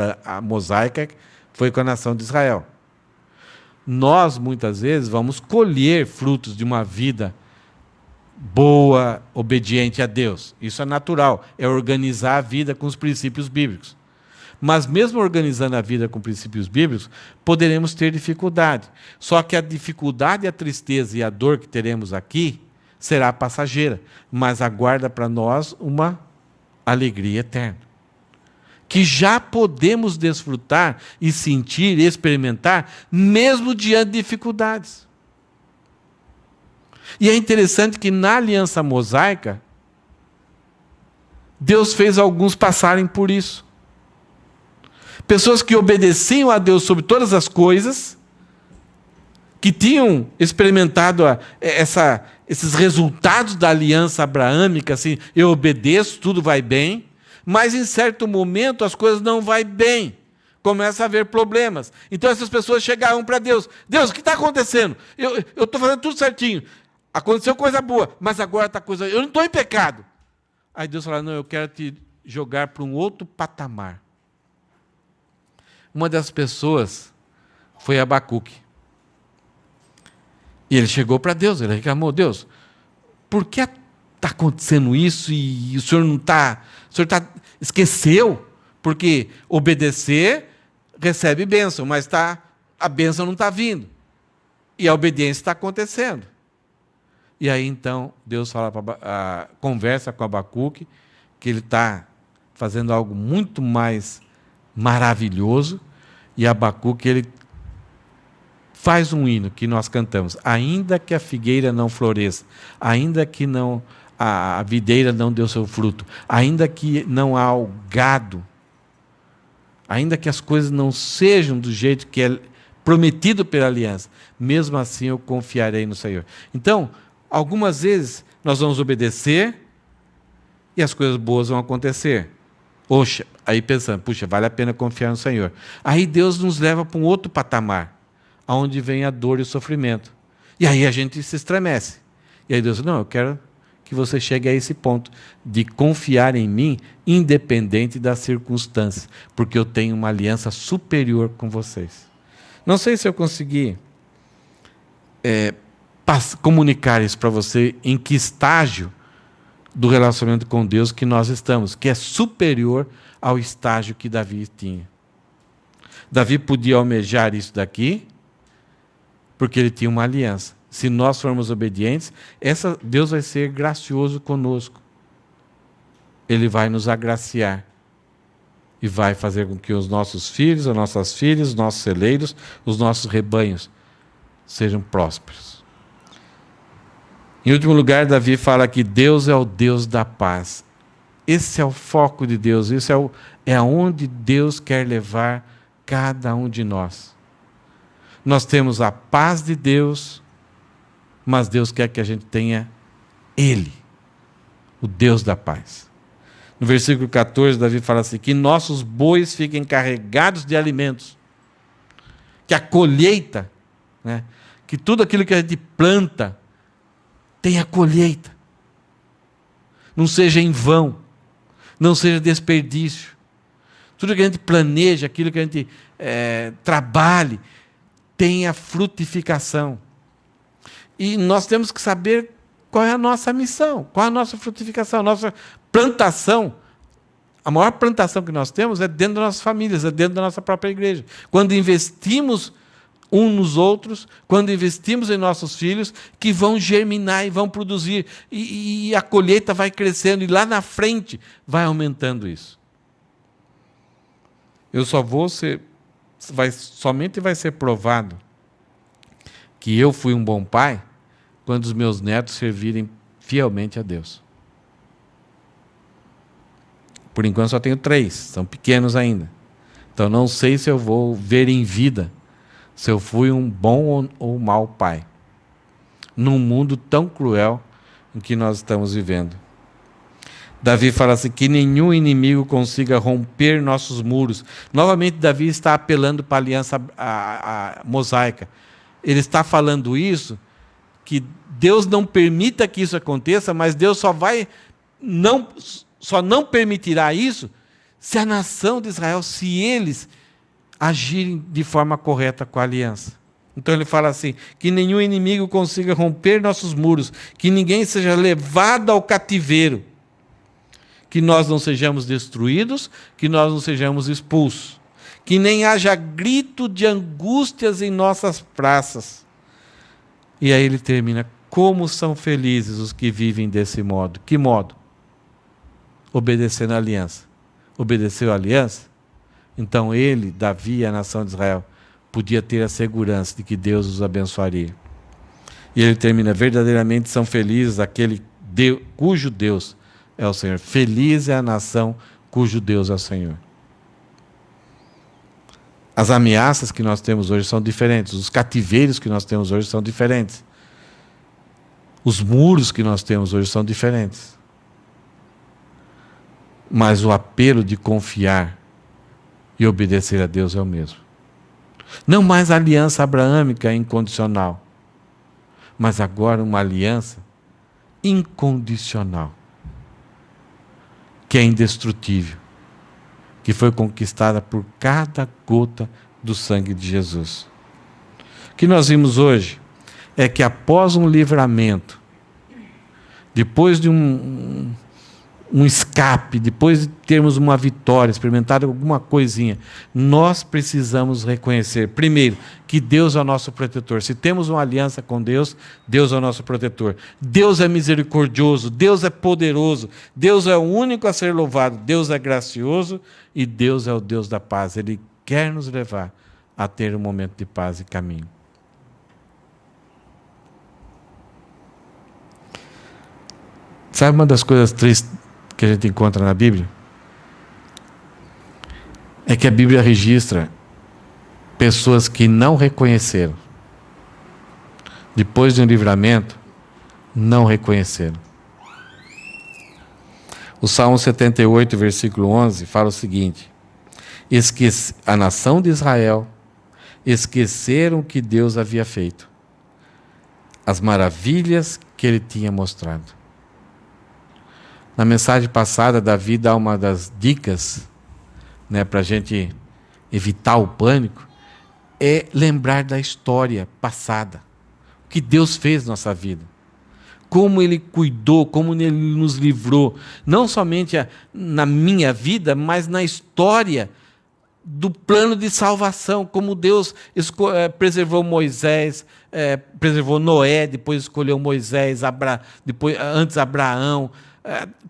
mosaica foi com a nação de Israel. Nós, muitas vezes, vamos colher frutos de uma vida boa, obediente a Deus. Isso é natural, é organizar a vida com os princípios bíblicos. Mas mesmo organizando a vida com princípios bíblicos, poderemos ter dificuldade. Só que a dificuldade, a tristeza e a dor que teremos aqui será passageira, mas aguarda para nós uma alegria eterna. Que já podemos desfrutar e sentir e experimentar, mesmo diante de dificuldades. E é interessante que na aliança mosaica, Deus fez alguns passarem por isso. Pessoas que obedeciam a Deus sobre todas as coisas, que tinham experimentado esses resultados da aliança abraâmica, assim, eu obedeço, tudo vai bem, mas em certo momento as coisas não vão bem. Começa a haver problemas. Então essas pessoas chegavam para Deus. Deus, o que está acontecendo? Eu estou fazendo tudo certinho. Aconteceu coisa boa, mas agora está coisa... Eu não estou em pecado. Aí Deus fala, não, eu quero te jogar para um outro patamar. Uma das pessoas foi Abacuque. E ele chegou para Deus, ele reclamou, Deus, por que está acontecendo isso e o senhor não está... O senhor esqueceu? Porque obedecer recebe bênção, mas a bênção não está vindo. E a obediência está acontecendo. E aí, então, Deus conversa com Abacuque, que ele está fazendo algo muito mais maravilhoso, e Abacuque, ele faz um hino que nós cantamos, ainda que a figueira não floresça, ainda que a videira não dê o seu fruto, ainda que não há o gado, ainda que as coisas não sejam do jeito que é prometido pela aliança. Mesmo assim eu confiarei no Senhor. Então, algumas vezes nós vamos obedecer e as coisas boas vão acontecer. Poxa, aí pensando, puxa, vale a pena confiar no Senhor. Aí Deus nos leva para um outro patamar, onde vem a dor e o sofrimento. E aí a gente se estremece. E aí Deus diz, não, eu quero que você chegue a esse ponto de confiar em mim, independente das circunstâncias, porque eu tenho uma aliança superior com vocês. Não sei se eu consegui comunicar isso para você, em que estágio do relacionamento com Deus que nós estamos, que é superior ao estágio que Davi tinha. Davi podia almejar isso daqui, porque ele tinha uma aliança. Se nós formos obedientes, Deus vai ser gracioso conosco. Ele vai nos agraciar. E vai fazer com que os nossos filhos, as nossas filhas, os nossos celeiros, os nossos rebanhos sejam prósperos. Em último lugar, Davi fala que Deus é o Deus da paz. Esse é o foco de Deus, isso é aonde Deus quer levar cada um de nós. Nós temos a paz de Deus, mas Deus quer que a gente tenha Ele, o Deus da paz. No versículo 14, Davi fala assim, que nossos bois fiquem carregados de alimentos, que a colheita, né, que tudo aquilo que a gente planta, tenha colheita. Não seja em vão, não seja desperdício. Tudo que a gente planeja, aquilo que a gente trabalhe, tenha frutificação. E nós temos que saber qual é a nossa missão, qual é a nossa frutificação, a nossa plantação. A maior plantação que nós temos é dentro das nossas famílias, é dentro da nossa própria igreja. Quando investimos uns nos outros, quando investimos em nossos filhos, que vão germinar e vão produzir, e a colheita vai crescendo, e lá na frente vai aumentando isso. Eu só vou ser, somente vai ser provado que eu fui um bom pai quando os meus netos servirem fielmente a Deus. Por enquanto só tenho 3, são pequenos ainda. Então não sei se eu vou ver em vida se eu fui um bom ou mau pai, num mundo tão cruel em que nós estamos vivendo. Davi fala assim, que nenhum inimigo consiga romper nossos muros. Novamente Davi está apelando para a aliança mosaica. Ele está falando isso, que Deus não permita que isso aconteça, mas Deus só não permitirá isso se a nação de Israel, se eles agirem de forma correta com a aliança. Então ele fala assim, que nenhum inimigo consiga romper nossos muros, que ninguém seja levado ao cativeiro, que nós não sejamos destruídos, que nós não sejamos expulsos, que nem haja grito de angústias em nossas praças. E aí ele termina, como são felizes os que vivem desse modo. Que modo? Obedecendo a aliança. Obedeceu a aliança? Então ele, Davi e a nação de Israel, podia ter a segurança de que Deus os abençoaria. E ele termina, verdadeiramente são felizes aquele cujo Deus é o Senhor. Feliz é a nação cujo Deus é o Senhor. As ameaças que nós temos hoje são diferentes. Os cativeiros que nós temos hoje são diferentes. Os muros que nós temos hoje são diferentes. Mas o apelo de confiar e obedecer a Deus é o mesmo. Não mais a aliança abraâmica incondicional, mas agora uma aliança incondicional, que é indestrutível, que foi conquistada por cada gota do sangue de Jesus. O que nós vimos hoje é que após um livramento, depois de um escape, depois de termos uma vitória, experimentar alguma coisinha, nós precisamos reconhecer, primeiro, que Deus é o nosso protetor. Se temos uma aliança com Deus, Deus é o nosso protetor. Deus é misericordioso, Deus é poderoso, Deus é o único a ser louvado, Deus é gracioso e Deus é o Deus da paz. Ele quer nos levar a ter um momento de paz e caminho. Sabe uma das coisas tristes que a gente encontra na Bíblia? É que a Bíblia registra pessoas que não reconheceram. Depois de um livramento, não reconheceram. O Salmo 78, versículo 11, fala o seguinte: a nação de Israel esqueceram o que Deus havia feito, as maravilhas que ele tinha mostrado. Na mensagem passada, Davi dá uma das dicas, para a gente evitar o pânico, é lembrar da história passada, o que Deus fez na nossa vida, como Ele cuidou, como Ele nos livrou, não somente na minha vida, mas na história do plano de salvação, como Deus preservou Moisés, preservou Noé, depois escolheu Moisés, antes Abraão.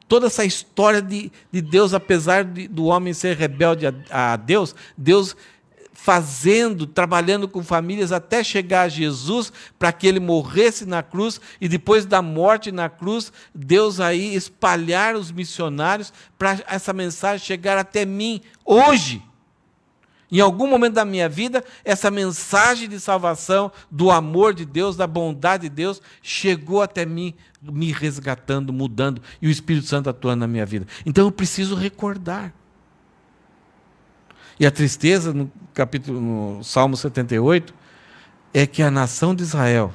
Toda essa história de Deus, apesar do homem ser rebelde a Deus, Deus trabalhando com famílias até chegar a Jesus, para que ele morresse na cruz, e depois da morte na cruz, Deus aí espalhar os missionários, para essa mensagem chegar até mim hoje. Em algum momento da minha vida, essa mensagem de salvação, do amor de Deus, da bondade de Deus, chegou até mim, me resgatando, mudando, e o Espírito Santo atuando na minha vida. Então eu preciso recordar. E a tristeza, no Salmo 78, é que a nação de Israel,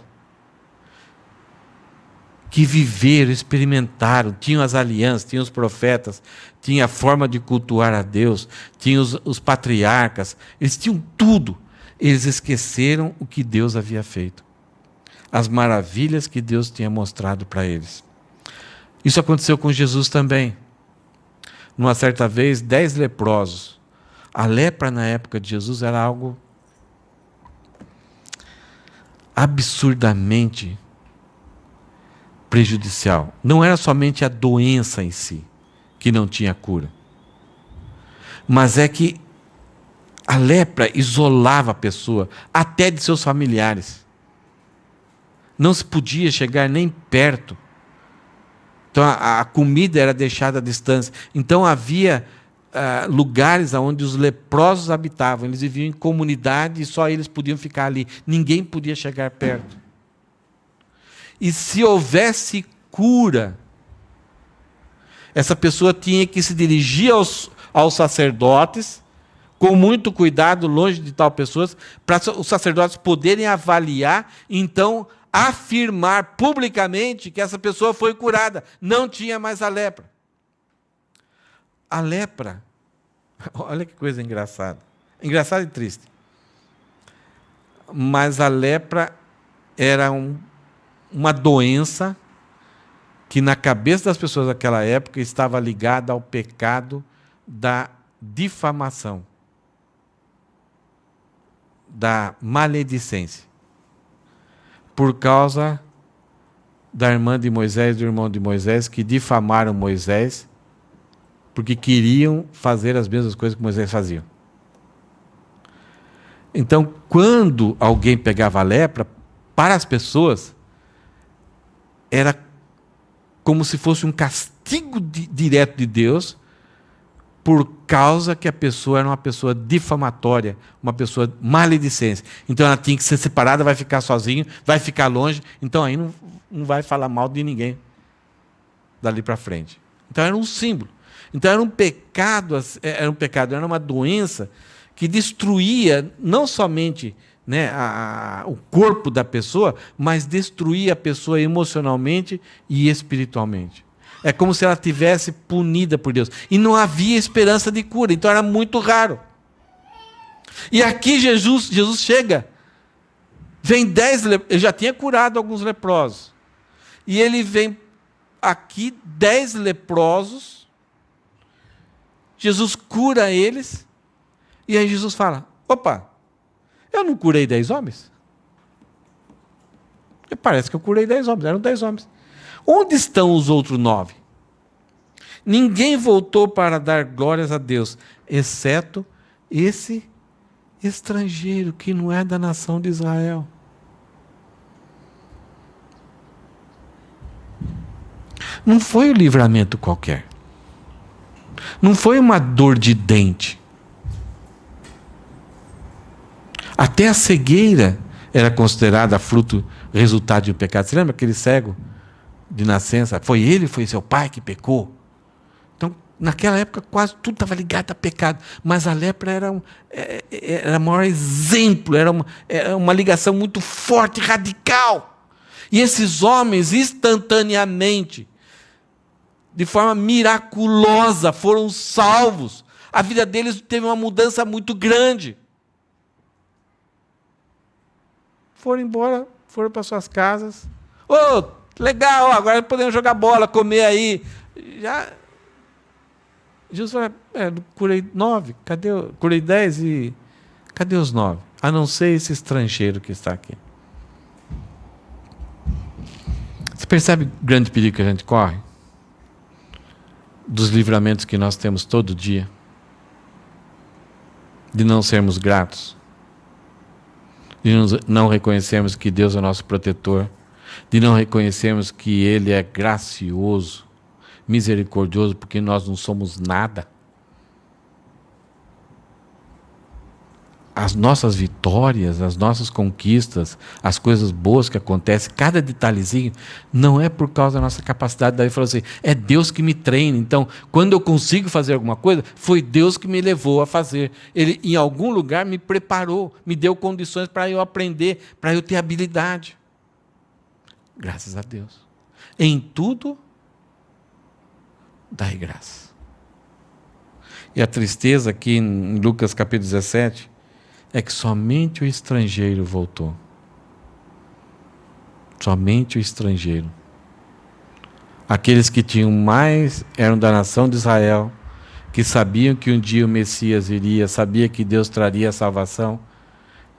que viveram, experimentaram, tinham as alianças, tinham os profetas, tinha a forma de cultuar a Deus, tinham os patriarcas, eles tinham tudo. Eles esqueceram o que Deus havia feito, as maravilhas que Deus tinha mostrado para eles. Isso aconteceu com Jesus também. Numa certa vez, 10 leprosos. A lepra na época de Jesus era algo absurdamente prejudicial. Não era somente a doença em si que não tinha cura, mas é que a lepra isolava a pessoa até de seus familiares. Não se podia chegar nem perto. Então a comida era deixada à distância. Então havia lugares onde os leprosos habitavam. Eles viviam em comunidade e só eles podiam ficar ali. Ninguém podia chegar perto. E se houvesse cura, essa pessoa tinha que se dirigir aos sacerdotes, com muito cuidado, longe de tal pessoa, para os sacerdotes poderem avaliar, então afirmar publicamente que essa pessoa foi curada, não tinha mais a lepra. A lepra, olha que coisa engraçada. Engraçada e triste. Mas a lepra era uma doença que na cabeça das pessoas daquela época estava ligada ao pecado da difamação, da maledicência, por causa da irmã de Moisés e do irmão de Moisés, que difamaram Moisés porque queriam fazer as mesmas coisas que Moisés fazia. Então, quando alguém pegava a lepra, para as pessoas era como se fosse um castigo direto de Deus, por causa que a pessoa era uma pessoa difamatória, uma pessoa maledicente. Então ela tinha que ser separada, vai ficar sozinha, vai ficar longe, então aí não vai falar mal de ninguém dali para frente. Então era um símbolo. Então era um pecado, era uma doença que destruía não somente o corpo da pessoa, mas destruía a pessoa emocionalmente e espiritualmente. É como se ela tivesse punida por Deus. E não havia esperança de cura, então era muito raro. E aqui Jesus chega, vem 10 leprosos, ele já tinha curado alguns leprosos. E ele vem aqui, 10 leprosos, Jesus cura eles, e aí Jesus fala, opa, eu não curei 10 homens? Parece que eu curei 10 homens, eram 10 homens. Onde estão os outros 9? Ninguém voltou para dar glórias a Deus, exceto esse estrangeiro que não é da nação de Israel. Não foi um livramento qualquer. Não foi uma dor de dente. Até a cegueira era considerada fruto, resultado de um pecado. Você lembra aquele cego de nascença? Foi seu pai que pecou? Então, naquela época, quase tudo estava ligado a pecado. Mas a lepra era o maior exemplo, era uma ligação muito forte, radical. E esses homens, instantaneamente, de forma miraculosa, foram salvos. A vida deles teve uma mudança muito grande. Foram embora, foram para suas casas. Legal, agora podemos jogar bola, comer aí. Já... Jesus falou, curei 9, curei 10 e cadê os 9? A não ser esse estrangeiro que está aqui. Você percebe o grande perigo que a gente corre? Dos livramentos que nós temos todo dia. De não sermos gratos. De não reconhecermos que Deus é nosso protetor. De não reconhecermos que Ele é gracioso, misericordioso, porque nós não somos nada. As nossas vitórias, as nossas conquistas, as coisas boas que acontecem, cada detalhezinho, não é por causa da nossa capacidade. Daí falou assim, é Deus que me treina. Então, quando eu consigo fazer alguma coisa, foi Deus que me levou a fazer. Ele, em algum lugar, me preparou, me deu condições para eu aprender, para eu ter habilidade. Graças a Deus. Em tudo, dai graça. E a tristeza aqui em Lucas capítulo 17 é que somente o estrangeiro voltou. Somente o estrangeiro. Aqueles que tinham mais eram da nação de Israel, que sabiam que um dia o Messias viria, sabia que Deus traria a salvação,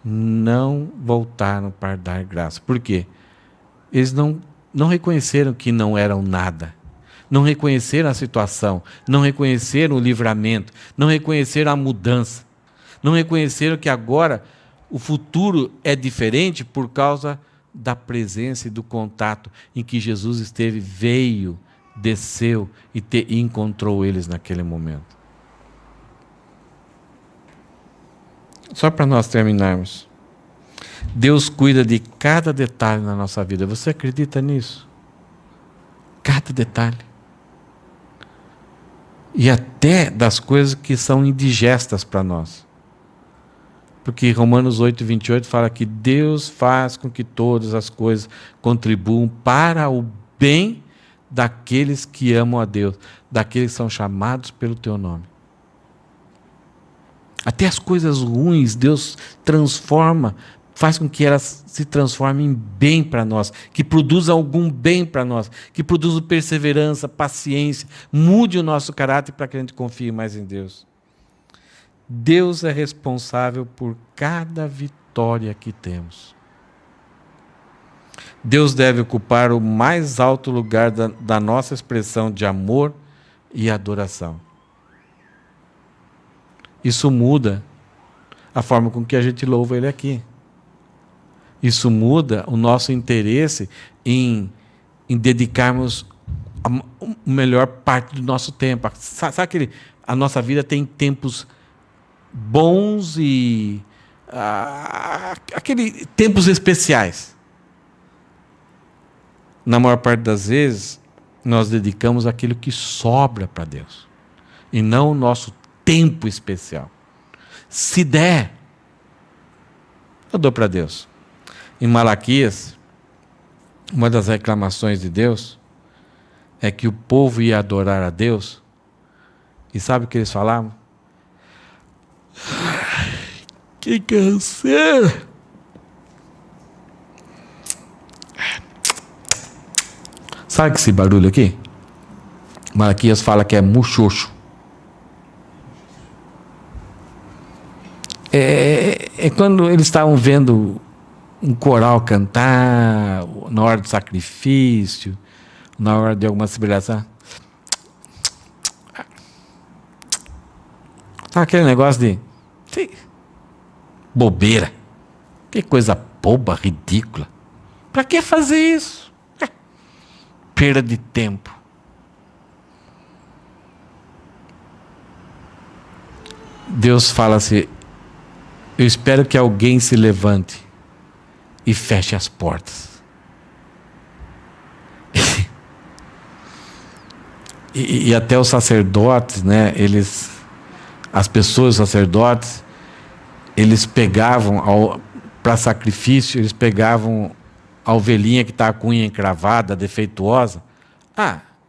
não voltaram para dar graça. Por quê? Eles não reconheceram que não eram nada. Não reconheceram a situação, não reconheceram o livramento, não reconheceram a mudança. Não reconheceram que agora o futuro é diferente por causa da presença e do contato em que Jesus esteve, veio, desceu e encontrou eles naquele momento. Só para nós terminarmos. Deus cuida de cada detalhe na nossa vida. Você acredita nisso? Cada detalhe. E até das coisas que são indigestas para nós. Porque Romanos 8, 28 fala que Deus faz com que todas as coisas contribuam para o bem daqueles que amam a Deus, daqueles que são chamados pelo teu nome. Até as coisas ruins, Deus transforma, faz com que elas se transformem em bem para nós, que produza algum bem para nós, que produza perseverança, paciência, mude o nosso caráter para que a gente confie mais em Deus. Deus é responsável por cada vitória que temos. Deus deve ocupar o mais alto lugar da nossa expressão de amor e adoração. Isso muda a forma com que a gente louva Ele aqui. Isso muda o nosso interesse em dedicarmos a melhor parte do nosso tempo. Sabe que a nossa vida tem tempos bons e aqueles tempos especiais. Na maior parte das vezes, nós dedicamos aquilo que sobra para Deus e não o nosso tempo especial. Se der, eu dou para Deus. Em Malaquias, uma das reclamações de Deus é que o povo ia adorar a Deus e sabe o que eles falavam? Que canseira! Sabe esse barulho aqui? Malaquias fala que é muxoxo. É quando eles estavam vendo um coral cantar, na hora do sacrifício, na hora de alguma celebração. Sabe aquele negócio de bobeira? Que coisa boba, ridícula. Para que fazer isso? Perda de tempo. Deus fala assim, Eu espero que alguém se levante e feche as portas. E até os sacerdotes, né, as pessoas sacerdotes, eles pegavam para sacrifício, eles pegavam a ovelhinha que está com a unha encravada, defeituosa.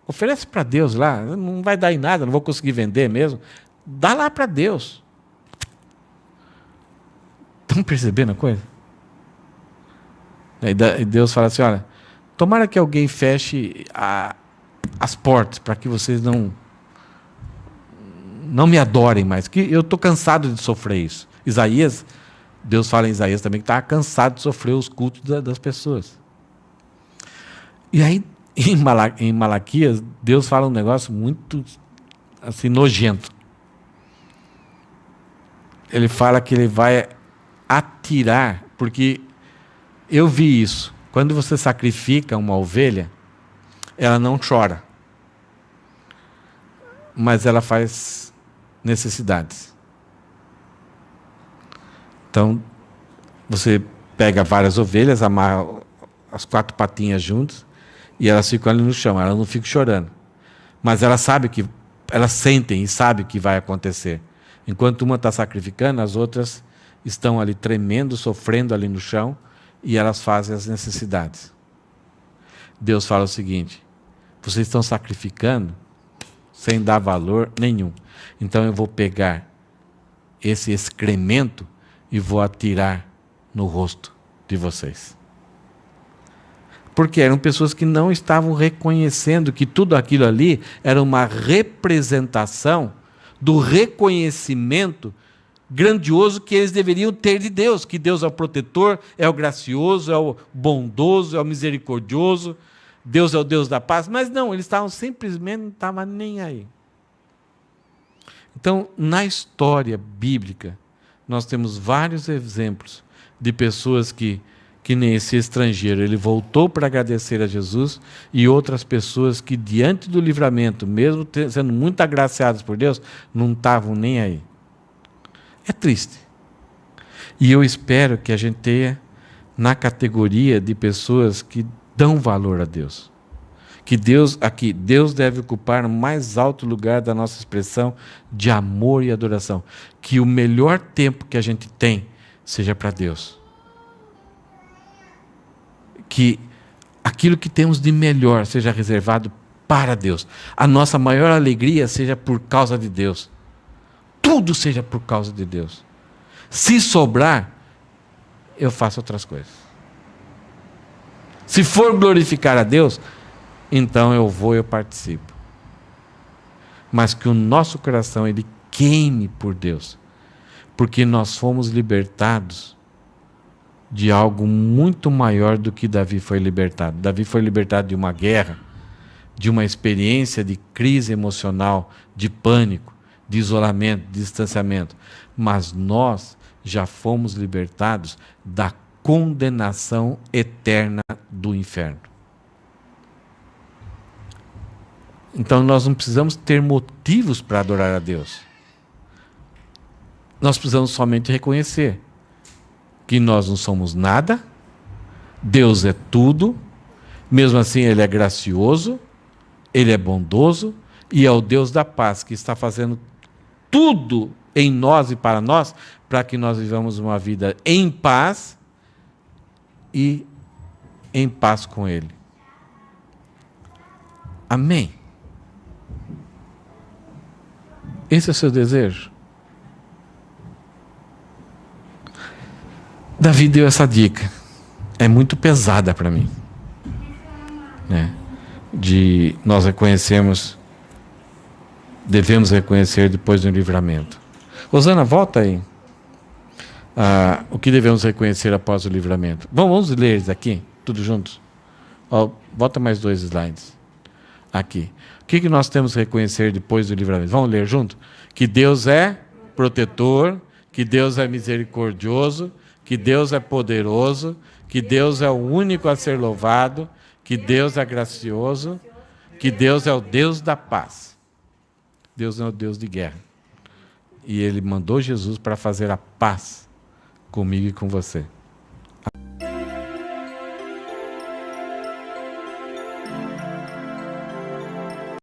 Oferece para Deus lá, não vai dar em nada, não vou conseguir vender mesmo. Dá lá para Deus. Estão percebendo a coisa? E Deus fala assim, olha, tomara que alguém feche as portas para que vocês não me adorem mais, que eu estou cansado de sofrer isso. Deus fala em Isaías também que estava cansado de sofrer os cultos das pessoas. E aí, em Malaquias, Deus fala um negócio muito assim, nojento. Ele fala que ele vai atirar, porque eu vi isso. Quando você sacrifica uma ovelha, ela não chora, mas ela faz necessidades. Então, você pega várias ovelhas, amarra as 4 patinhas juntas e elas ficam ali no chão, elas não ficam chorando. Mas elas sentem e sabem o que vai acontecer. Enquanto uma está sacrificando, as outras estão ali tremendo, sofrendo ali no chão e elas fazem as necessidades. Deus fala o seguinte: vocês estão sacrificando sem dar valor nenhum. Então eu vou pegar esse excremento e vou atirar no rosto de vocês. Porque eram pessoas que não estavam reconhecendo que tudo aquilo ali era uma representação do reconhecimento grandioso que eles deveriam ter de Deus, que Deus é o protetor, é o gracioso, é o bondoso, é o misericordioso, Deus é o Deus da paz. Mas não, eles simplesmente não estavam nem aí. Então, na história bíblica, nós temos vários exemplos de pessoas que nem esse estrangeiro, ele voltou para agradecer a Jesus, e outras pessoas que diante do livramento, mesmo sendo muito agraciadas por Deus, não estavam nem aí. É triste. E eu espero que a gente tenha na categoria de pessoas que dão valor a Deus. Que Deus deve ocupar o mais alto lugar da nossa expressão de amor e adoração. Que o melhor tempo que a gente tem seja para Deus. Que aquilo que temos de melhor seja reservado para Deus. A nossa maior alegria seja por causa de Deus. Tudo seja por causa de Deus. Se sobrar, eu faço outras coisas. Se for glorificar a Deus, então eu participo. Mas que o nosso coração ele queime por Deus, porque nós fomos libertados de algo muito maior do que Davi foi libertado. Davi foi libertado de uma guerra, de uma experiência de crise emocional, de pânico, de isolamento, de distanciamento. Mas nós já fomos libertados da condenação eterna do inferno. Então nós não precisamos ter motivos para adorar a Deus. Nós precisamos somente reconhecer que nós não somos nada, Deus é tudo, mesmo assim Ele é gracioso, Ele é bondoso e é o Deus da paz que está fazendo tudo em nós e para nós, para que nós vivamos uma vida em paz e em paz com Ele. Amém? Esse é o seu desejo? Davi deu essa dica. É muito pesada para mim. Né? De nós devemos reconhecer depois do livramento. Rosana, volta aí. O que devemos reconhecer após o livramento? Vamos ler eles aqui, tudo juntos? Volta mais 2 slides. Aqui. O que nós temos que reconhecer depois do livramento? Vamos ler junto? Que Deus é protetor, que Deus é misericordioso, que Deus é poderoso, que Deus é o único a ser louvado, que Deus é gracioso, que Deus é o Deus da paz. Deus não é o Deus de guerra. E Ele mandou Jesus para fazer a paz comigo e com você.